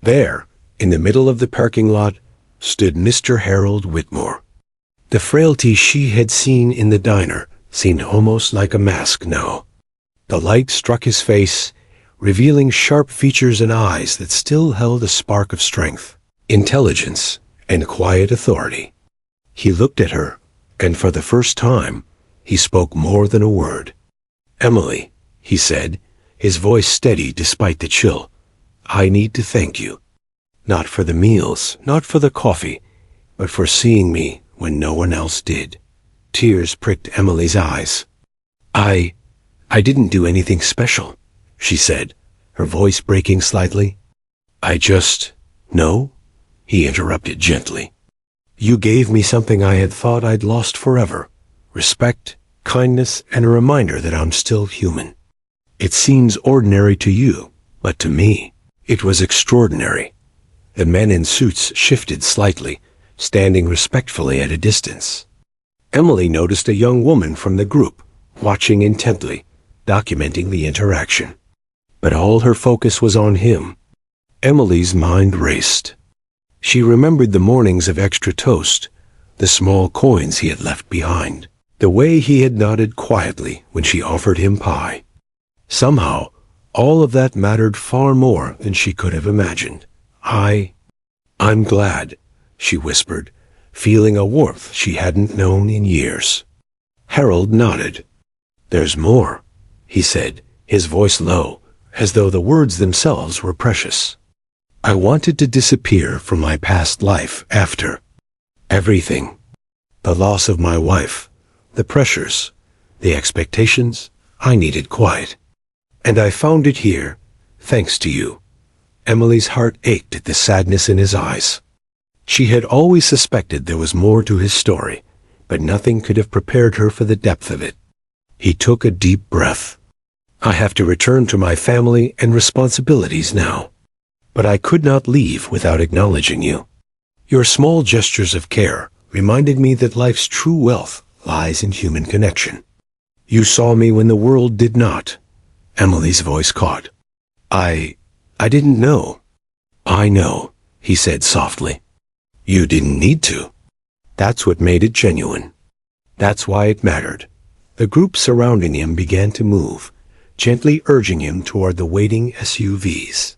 There, in the middle of the parking lot, stood Mr. Harold Whitmore. The frailty she had seen in the diner seemed almost like a mask now. The light struck his face, revealing sharp features and eyes that still held a spark of strength, intelligence, and quiet authority. He looked at her, and for the first time, he spoke more than a word. "Emily," he said, his voice steady despite the chill, "I need to thank you. Not for the meals, not for the coffee, but for seeing me when no one else did." Tears pricked Emily's eyes. I didn't do anything special," she said, her voice breaking slightly. "No," he interrupted gently. "You gave me something I had thought I'd lost forever. Respect, kindness, and a reminder that I'm still human. It seems ordinary to you, but to me, It was extraordinary. The men in suits shifted slightly, standing respectfully at a distance. Emily noticed a young woman from the group, watching intently, documenting the interaction. But all her focus was on him. Emily's mind raced. She remembered the mornings of extra toast, the small coins he had left behind, the way he had nodded quietly when she offered him pie. Somehow, all of that mattered far more than she could have imagined. I'm glad, she whispered, feeling a warmth she hadn't known in years. Harold nodded. There's more, he said, his voice low, as though the words themselves were precious. I wanted to disappear from my past life after everything. The loss of my wife, the pressures, the expectations. I needed quiet. And I found it here, thanks to you. Emily's heart ached at the sadness in his eyes. She had always suspected there was more to his story, but nothing could have prepared her for the depth of it. He took a deep breath. I have to return to my family and responsibilities now. But I could not leave without acknowledging you. Your small gestures of care reminded me that life's true wealth lies in human connection. You saw me when the world did not. Emily's voice caught. I didn't know. I know, he said softly. You didn't need to. That's what made it genuine. That's why it mattered. The group surrounding him began to move, gently urging him toward the waiting SUVs.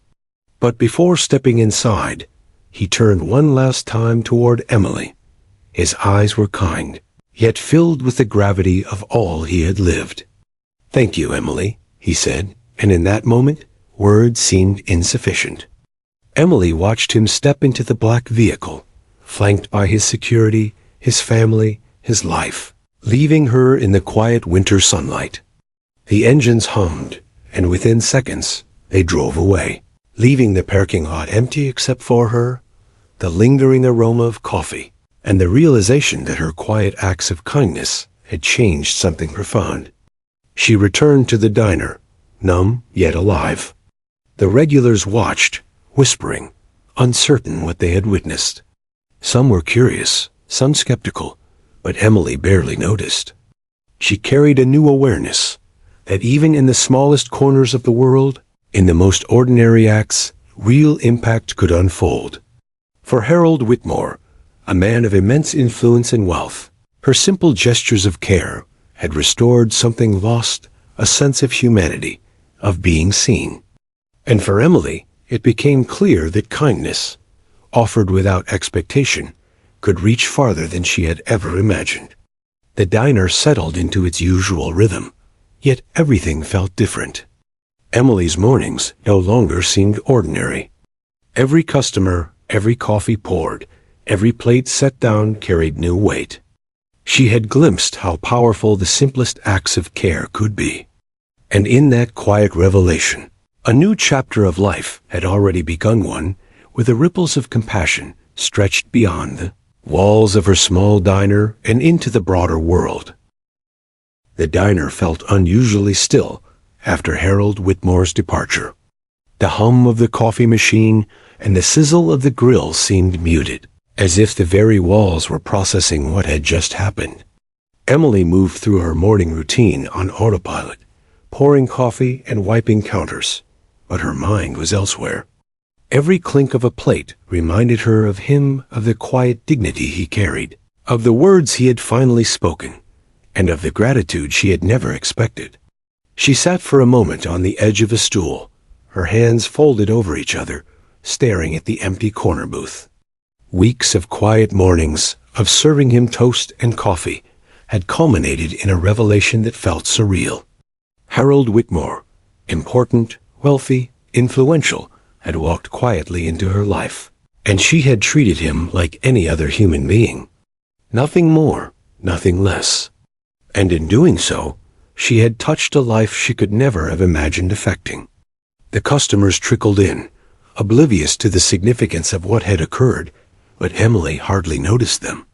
But before stepping inside, he turned one last time toward Emily. His eyes were kind, yet filled with the gravity of all he had lived. Thank you, Emily, he said, and in that moment, words seemed insufficient. Emily watched him step into the black vehicle, flanked by his security, his family, his life, leaving her in the quiet winter sunlight. The engines hummed, and within seconds, they drove away, leaving the parking lot empty except for her, the lingering aroma of coffee, and the realization that her quiet acts of kindness had changed something profound. She returned to the diner, numb yet alive. The regulars watched, whispering, uncertain what they had witnessed. Some were curious, some skeptical, but Emily barely noticed. She carried a new awareness that even in the smallest corners of the world, in the most ordinary acts, real impact could unfold. For Harold Whitmore, a man of immense influence and wealth, her simple gestures of care had restored something lost, a sense of humanity, of being seen. And for Emily, it became clear that kindness, offered without expectation, could reach farther than she had ever imagined. The diner settled into its usual rhythm, yet everything felt different. Emily's mornings no longer seemed ordinary. Every customer, every coffee poured, every plate set down carried new weight. She had glimpsed how powerful the simplest acts of care could be. And in that quiet revelation, a new chapter of life had already begun, one where the ripples of compassion stretched beyond the walls of her small diner and into the broader world. The diner felt unusually still after Harold Whitmore's departure. The hum of the coffee machine and the sizzle of the grill seemed muted, as if the very walls were processing what had just happened. Emily moved through her morning routine on autopilot, pouring coffee and wiping counters, but her mind was elsewhere. Every clink of a plate reminded her of him, of the quiet dignity he carried, of the words he had finally spoken, and of the gratitude she had never expected. She sat for a moment on the edge of a stool, her hands folded over each other, staring at the empty corner booth. Weeks of quiet mornings, of serving him toast and coffee, had culminated in a revelation that felt surreal. Harold Whitmore, important, wealthy, influential, had walked quietly into her life, and she had treated him like any other human being. Nothing more, nothing less. And in doing so, she had touched a life she could never have imagined affecting. The customers trickled in, oblivious to the significance of what had occurred, but Emily hardly noticed them.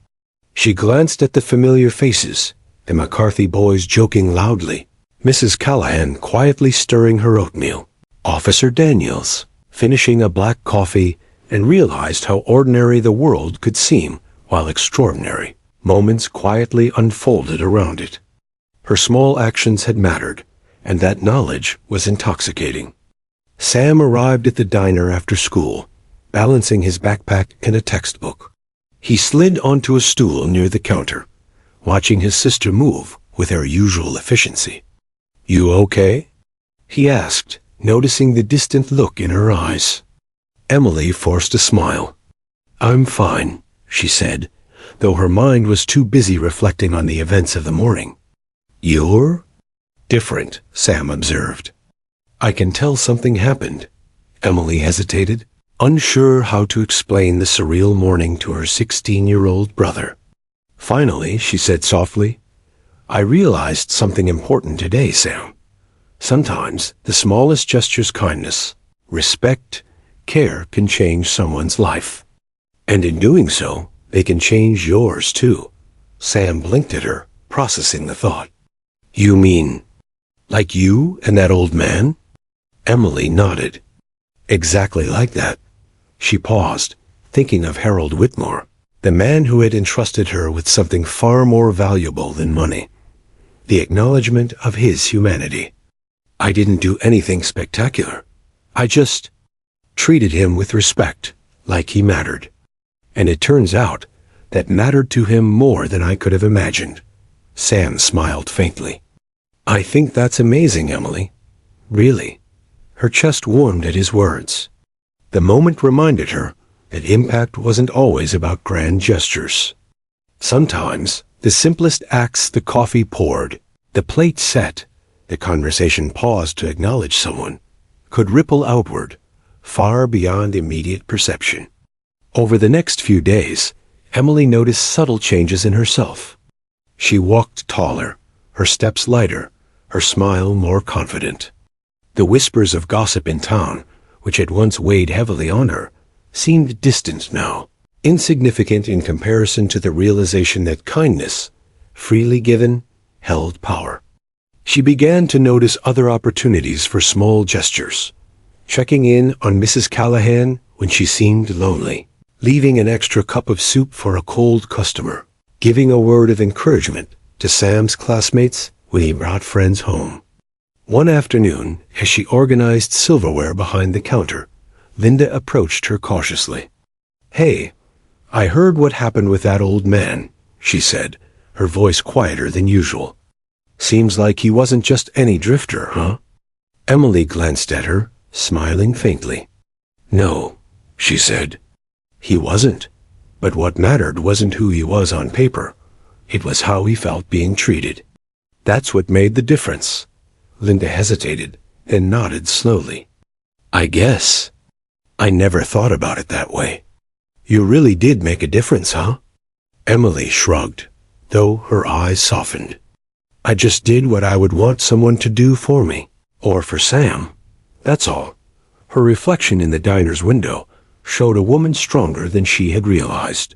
She glanced at the familiar faces, the McCarthy boys joking loudly, Mrs. Callahan quietly stirring her oatmeal, Officer Daniels, finishing a black coffee, and realized how ordinary the world could seem, while extraordinary moments quietly unfolded around it. Her small actions had mattered, and that knowledge was intoxicating. Sam arrived at the diner after school, balancing his backpack and a textbook. He slid onto a stool near the counter, watching his sister move with her usual efficiency. "You okay?" he asked, noticing the distant look in her eyes. Emily forced a smile. "I'm fine," she said, though her mind was too busy reflecting on the events of the morning. "You're different," Sam observed. "I can tell something happened." Emily hesitated, unsure how to explain the surreal morning to her 16-year-old brother. Finally, she said softly, "I realized something important today, Sam. Sometimes the smallest gestures, kindness, respect, care can change someone's life. And in doing so, they can change yours too." Sam blinked at her, processing the thought. "You mean, like you and that old man?" Emily nodded. "Exactly like that." She paused, thinking of Harold Whitmore, the man who had entrusted her with something far more valuable than money, the acknowledgement of his humanity. "I didn't do anything spectacular. I just treated him with respect, like he mattered. And it turns out that mattered to him more than I could have imagined." Sam smiled faintly. "I think that's amazing, Emily. Really." Her chest warmed at his words. The moment reminded her that impact wasn't always about grand gestures. Sometimes the simplest acts, the coffee poured, the plate set, the conversation paused to acknowledge someone, could ripple outward, far beyond immediate perception. Over the next few days, Emily noticed subtle changes in herself. She walked taller, her steps lighter, her smile more confident. The whispers of gossip in town, which had once weighed heavily on her, seemed distant now, insignificant in comparison to the realization that kindness, freely given, held power. She began to notice other opportunities for small gestures, checking in on Mrs. Callahan when she seemed lonely, leaving an extra cup of soup for a cold customer, giving a word of encouragement to Sam's classmates when he brought friends home. One afternoon, as she organized silverware behind the counter, Linda approached her cautiously. "Hey, I heard what happened with that old man," she said, her voice quieter than usual. "Seems like he wasn't just any drifter, huh?" Emily glanced at her, smiling faintly. "No," she said. "He wasn't. But what mattered wasn't who he was on paper. It was how he felt being treated. That's what made the difference." Linda hesitated, then nodded slowly. "I guess. I never thought about it that way. You really did make a difference, huh?" Emily shrugged, though her eyes softened. "I just did what I would want someone to do for me, or for Sam. That's all." Her reflection in the diner's window showed a woman stronger than she had realized.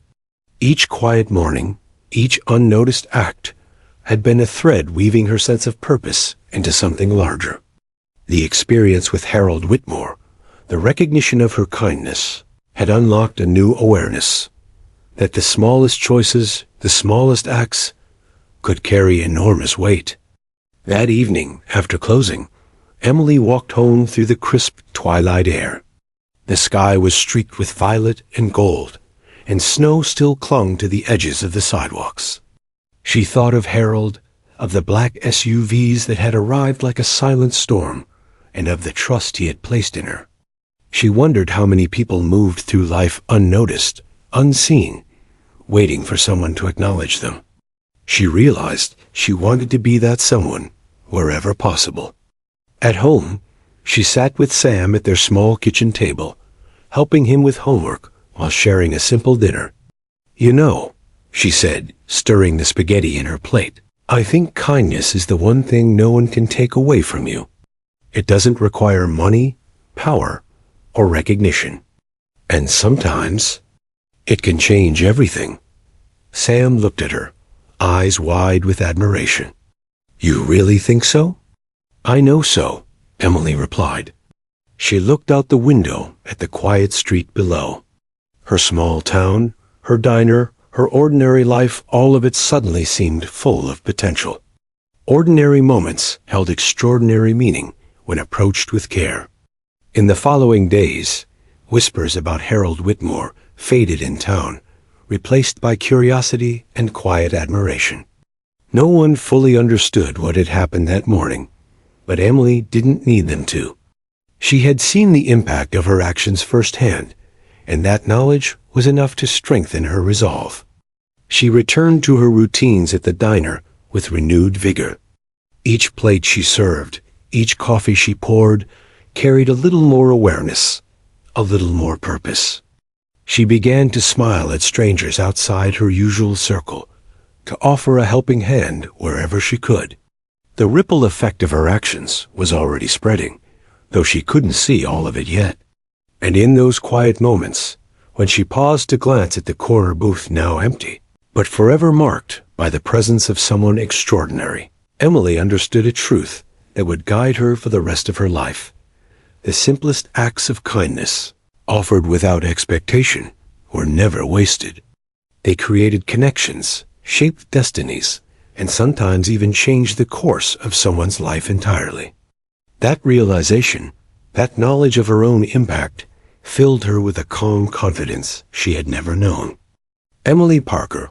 Each quiet morning, each unnoticed act, had been a thread weaving her sense of purpose into something larger. The experience with Harold Whitmore, the recognition of her kindness, had unlocked a new awareness that the smallest choices, the smallest acts, could carry enormous weight. That evening, after closing, Emily walked home through the crisp twilight air. The sky was streaked with violet and gold, and snow still clung to the edges of the sidewalks. She thought of Harold, of the black SUVs that had arrived like a silent storm, and of the trust he had placed in her. She wondered how many people moved through life unnoticed, unseen, waiting for someone to acknowledge them. She realized she wanted to be that someone, wherever possible. At home, she sat with Sam at their small kitchen table, helping him with homework while sharing a simple dinner. "You know," she said, stirring the spaghetti in her plate, "I think kindness is the one thing no one can take away from you. It doesn't require money, power, or recognition. And sometimes it can change everything." Sam looked at her, eyes wide with admiration. "You really think so?" "I know so," Emily replied. She looked out the window at the quiet street below. Her small town, her diner, her ordinary life, all of it suddenly seemed full of potential. Ordinary moments held extraordinary meaning when approached with care. In the following days, whispers about Harold Whitmore faded in town, replaced by curiosity and quiet admiration. No one fully understood what had happened that morning, but Emily didn't need them to. She had seen the impact of her actions firsthand, and that knowledge was enough to strengthen her resolve. She returned to her routines at the diner with renewed vigor. Each plate she served, each coffee she poured, carried a little more awareness, a little more purpose. She began to smile at strangers outside her usual circle, to offer a helping hand wherever she could. The ripple effect of her actions was already spreading, though she couldn't see all of it yet. And in those quiet moments, when she paused to glance at the corner booth now empty, but forever marked by the presence of someone extraordinary, Emily understood a truth that would guide her for the rest of her life. The simplest acts of kindness, offered without expectation, were never wasted. They created connections, shaped destinies, and sometimes even changed the course of someone's life entirely. That realization, that knowledge of her own impact, filled her with a calm confidence she had never known. Emily Parker,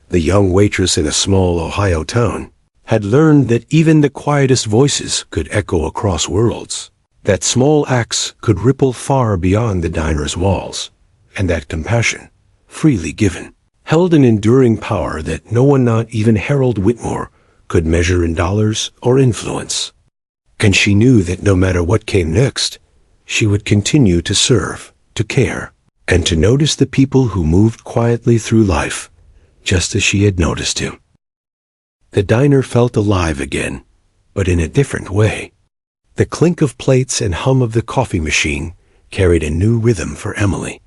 the young waitress in a small Ohio town, had learned that even the quietest voices could echo across worlds, that small acts could ripple far beyond the diner's walls, and that compassion, freely given, held an enduring power that no one, not even Harold Whitmore, could measure in dollars or influence. And she knew that no matter what came next, she would continue to serve, to care, and to notice the people who moved quietly through life, just as she had noticed him. The diner felt alive again, but in a different way. The clink of plates and hum of the coffee machine carried a new rhythm for Emily.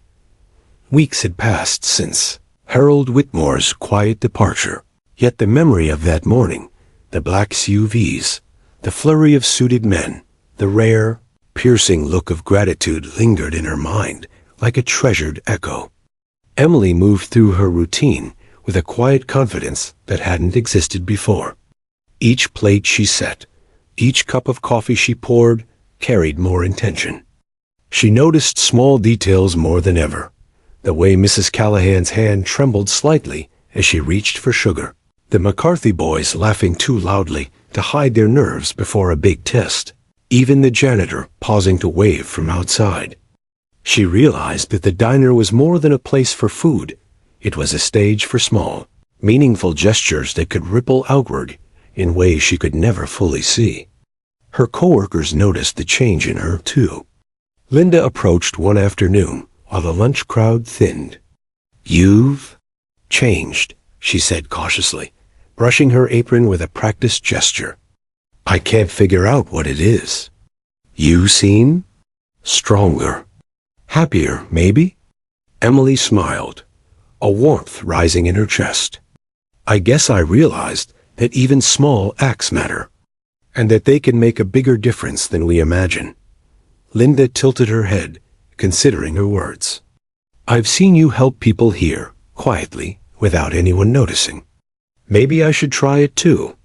Weeks had passed since Harold Whitmore's quiet departure, yet the memory of that morning, the black SUVs, the flurry of suited men, the rare, piercing look of gratitude lingered in her mind like a treasured echo. Emily moved through her routine with a quiet confidence that hadn't existed before. Each plate she set, each cup of coffee she poured, carried more intention. She noticed small details more than ever. The way Mrs. Callahan's hand trembled slightly as she reached for sugar. The McCarthy boys laughing too loudly to hide their nerves before a big test. Even the janitor pausing to wave from outside. She realized that the diner was more than a place for food. It was a stage for small, meaningful gestures that could ripple outward in ways she could never fully see. Her coworkers noticed the change in her, too. Linda approached one afternoon while the lunch crowd thinned. "You've changed," she said cautiously, brushing her apron with a practiced gesture. "I can't figure out what it is. You seem stronger, happier, maybe?" Emily smiled, a warmth rising in her chest. "I guess I realized that even small acts matter, and that they can make a bigger difference than we imagine." Linda tilted her head, considering her words. "I've seen you help people here, quietly, without anyone noticing. Maybe I should try it too."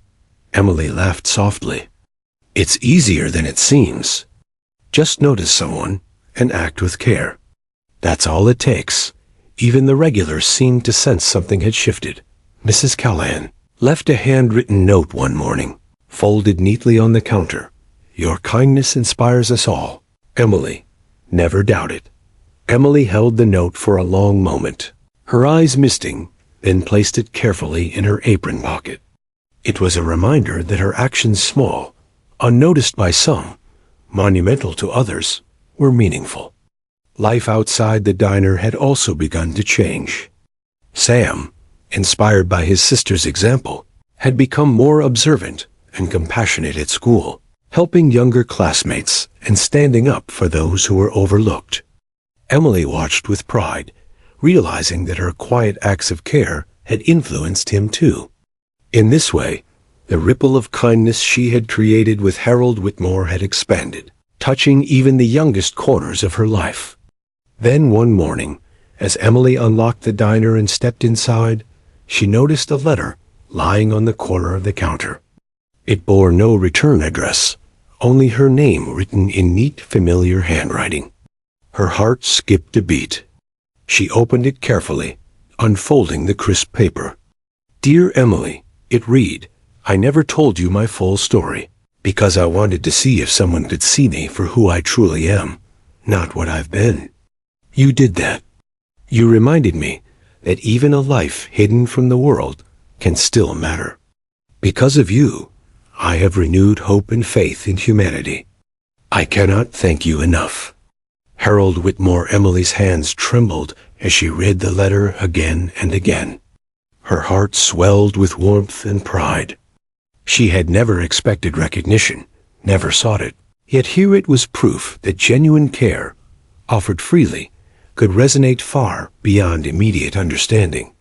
Emily laughed softly. "It's easier than it seems. Just notice someone and act with care. That's all it takes." Even the regulars seemed to sense something had shifted. Mrs. Callahan left a handwritten note one morning, folded neatly on the counter. "Your kindness inspires us all. Emily, never doubt it." Emily held the note for a long moment, her eyes misting, then placed it carefully in her apron pocket. It was a reminder that her actions, small, unnoticed by some, monumental to others, were meaningful. Life outside the diner had also begun to change. Sam, inspired by his sister's example, had become more observant and compassionate at school, helping younger classmates and standing up for those who were overlooked. Emily watched with pride, realizing that her quiet acts of care had influenced him too. In this way, the ripple of kindness she had created with Harold Whitmore had expanded, touching even the youngest corners of her life. Then one morning, as Emily unlocked the diner and stepped inside, she noticed a letter lying on the corner of the counter. It bore no return address, only her name written in neat, familiar handwriting. Her heart skipped a beat. She opened it carefully, unfolding the crisp paper. "Dear Emily," it read, "I never told you my full story, because I wanted to see if someone could see me for who I truly am, not what I've been. You did that. You reminded me that even a life hidden from the world can still matter. Because of you, I have renewed hope and faith in humanity. I cannot thank you enough." Harold Whitmore. Emily's hands trembled as she read the letter again and again. Her heart swelled with warmth and pride. She had never expected recognition, never sought it. Yet here it was proof that genuine care, offered freely, could resonate far beyond immediate understanding.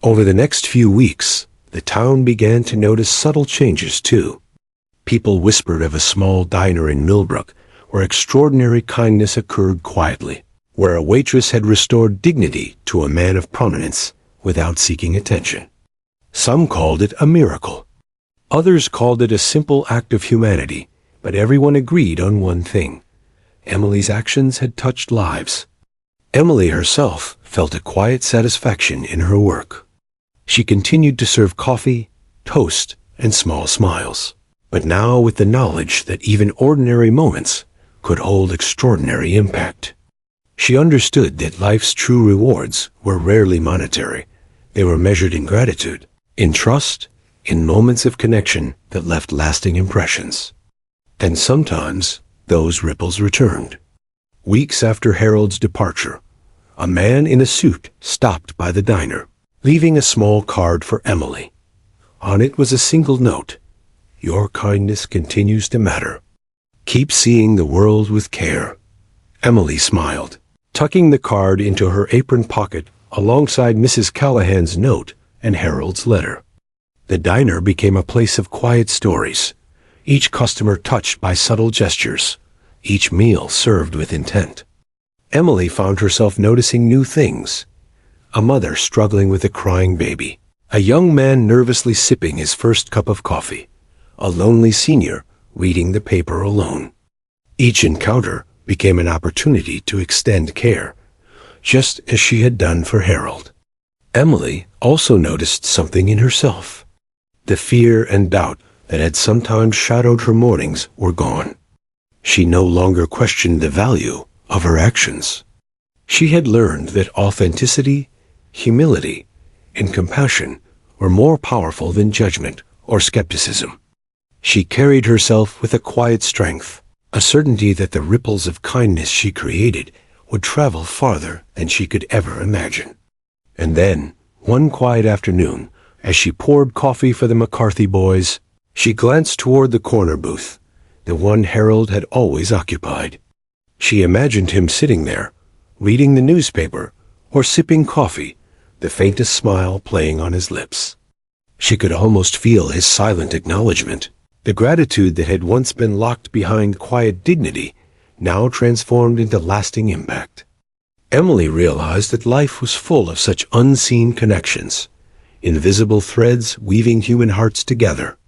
Over the next few weeks, the town began to notice subtle changes too. People whispered of a small diner in Millbrook where extraordinary kindness occurred quietly, where a waitress had restored dignity to a man of prominence without seeking attention. Some called it a miracle. Others called it a simple act of humanity, but everyone agreed on one thing: Emily's actions had touched lives. Emily herself felt a quiet satisfaction in her work. She continued to serve coffee, toast, and small smiles, but now with the knowledge that even ordinary moments could hold extraordinary impact. She understood that life's true rewards were rarely monetary. They were measured in gratitude, in trust, in moments of connection that left lasting impressions. And sometimes those ripples returned. Weeks after Harold's departure, a man in a suit stopped by the diner, leaving a small card for Emily. On it was a single note: "Your kindness continues to matter. Keep seeing the world with care." Emily smiled, tucking the card into her apron pocket alongside Mrs. Callahan's note and Harold's letter. The diner became a place of quiet stories, each customer touched by subtle gestures, each meal served with intent. Emily found herself noticing new things: a mother struggling with a crying baby, a young man nervously sipping his first cup of coffee, a lonely senior reading the paper alone. Each encounter became an opportunity to extend care, just as she had done for Harold. Emily also noticed something in herself. The fear and doubt that had sometimes shadowed her mornings were gone. She no longer questioned the value of her actions. She had learned that authenticity, humility, and compassion were more powerful than judgment or skepticism. She carried herself with a quiet strength, a certainty that the ripples of kindness she created would travel farther than she could ever imagine. And then, one quiet afternoon, as she poured coffee for the McCarthy boys, she glanced toward the corner booth, the one Harold had always occupied. She imagined him sitting there, reading the newspaper or sipping coffee, the faintest smile playing on his lips. She could almost feel his silent acknowledgement. The gratitude that had once been locked behind quiet dignity now transformed into lasting impact. Emily realized that life was full of such unseen connections, invisible threads weaving human hearts together.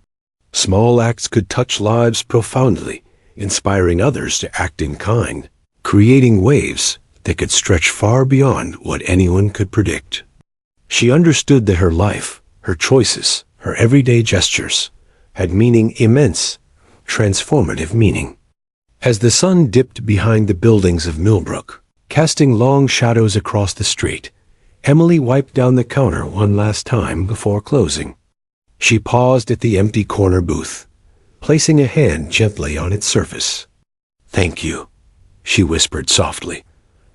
Small acts could touch lives profoundly, inspiring others to act in kind, creating waves that could stretch far beyond what anyone could predict. She understood that her life, her choices, her everyday gestures, had meaning, immense, transformative meaning. As the sun dipped behind the buildings of Millbrook, casting long shadows across the street, Emily wiped down the counter one last time before closing. She paused at the empty corner booth, placing a hand gently on its surface. "Thank you," she whispered softly,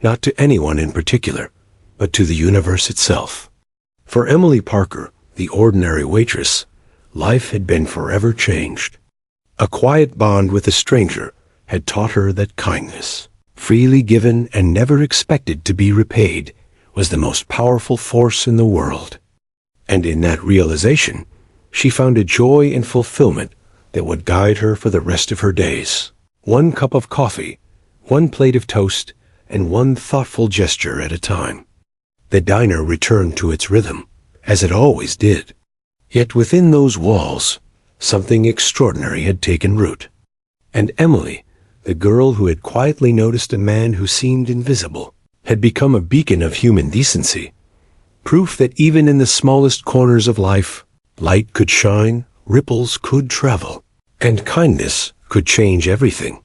not to anyone in particular, but to the universe itself. For Emily Parker, the ordinary waitress, life had been forever changed. A quiet bond with a stranger had taught her that kindness, freely given and never expected to be repaid, was the most powerful force in the world. And in that realization, she found a joy and fulfillment that would guide her for the rest of her days. One cup of coffee, one plate of toast, and one thoughtful gesture at a time. The diner returned to its rhythm, as it always did. Yet within those walls, something extraordinary had taken root. And Emily, the girl who had quietly noticed a man who seemed invisible, had become a beacon of human decency. Proof that even in the smallest corners of life, light could shine, ripples could travel, and kindness could change everything.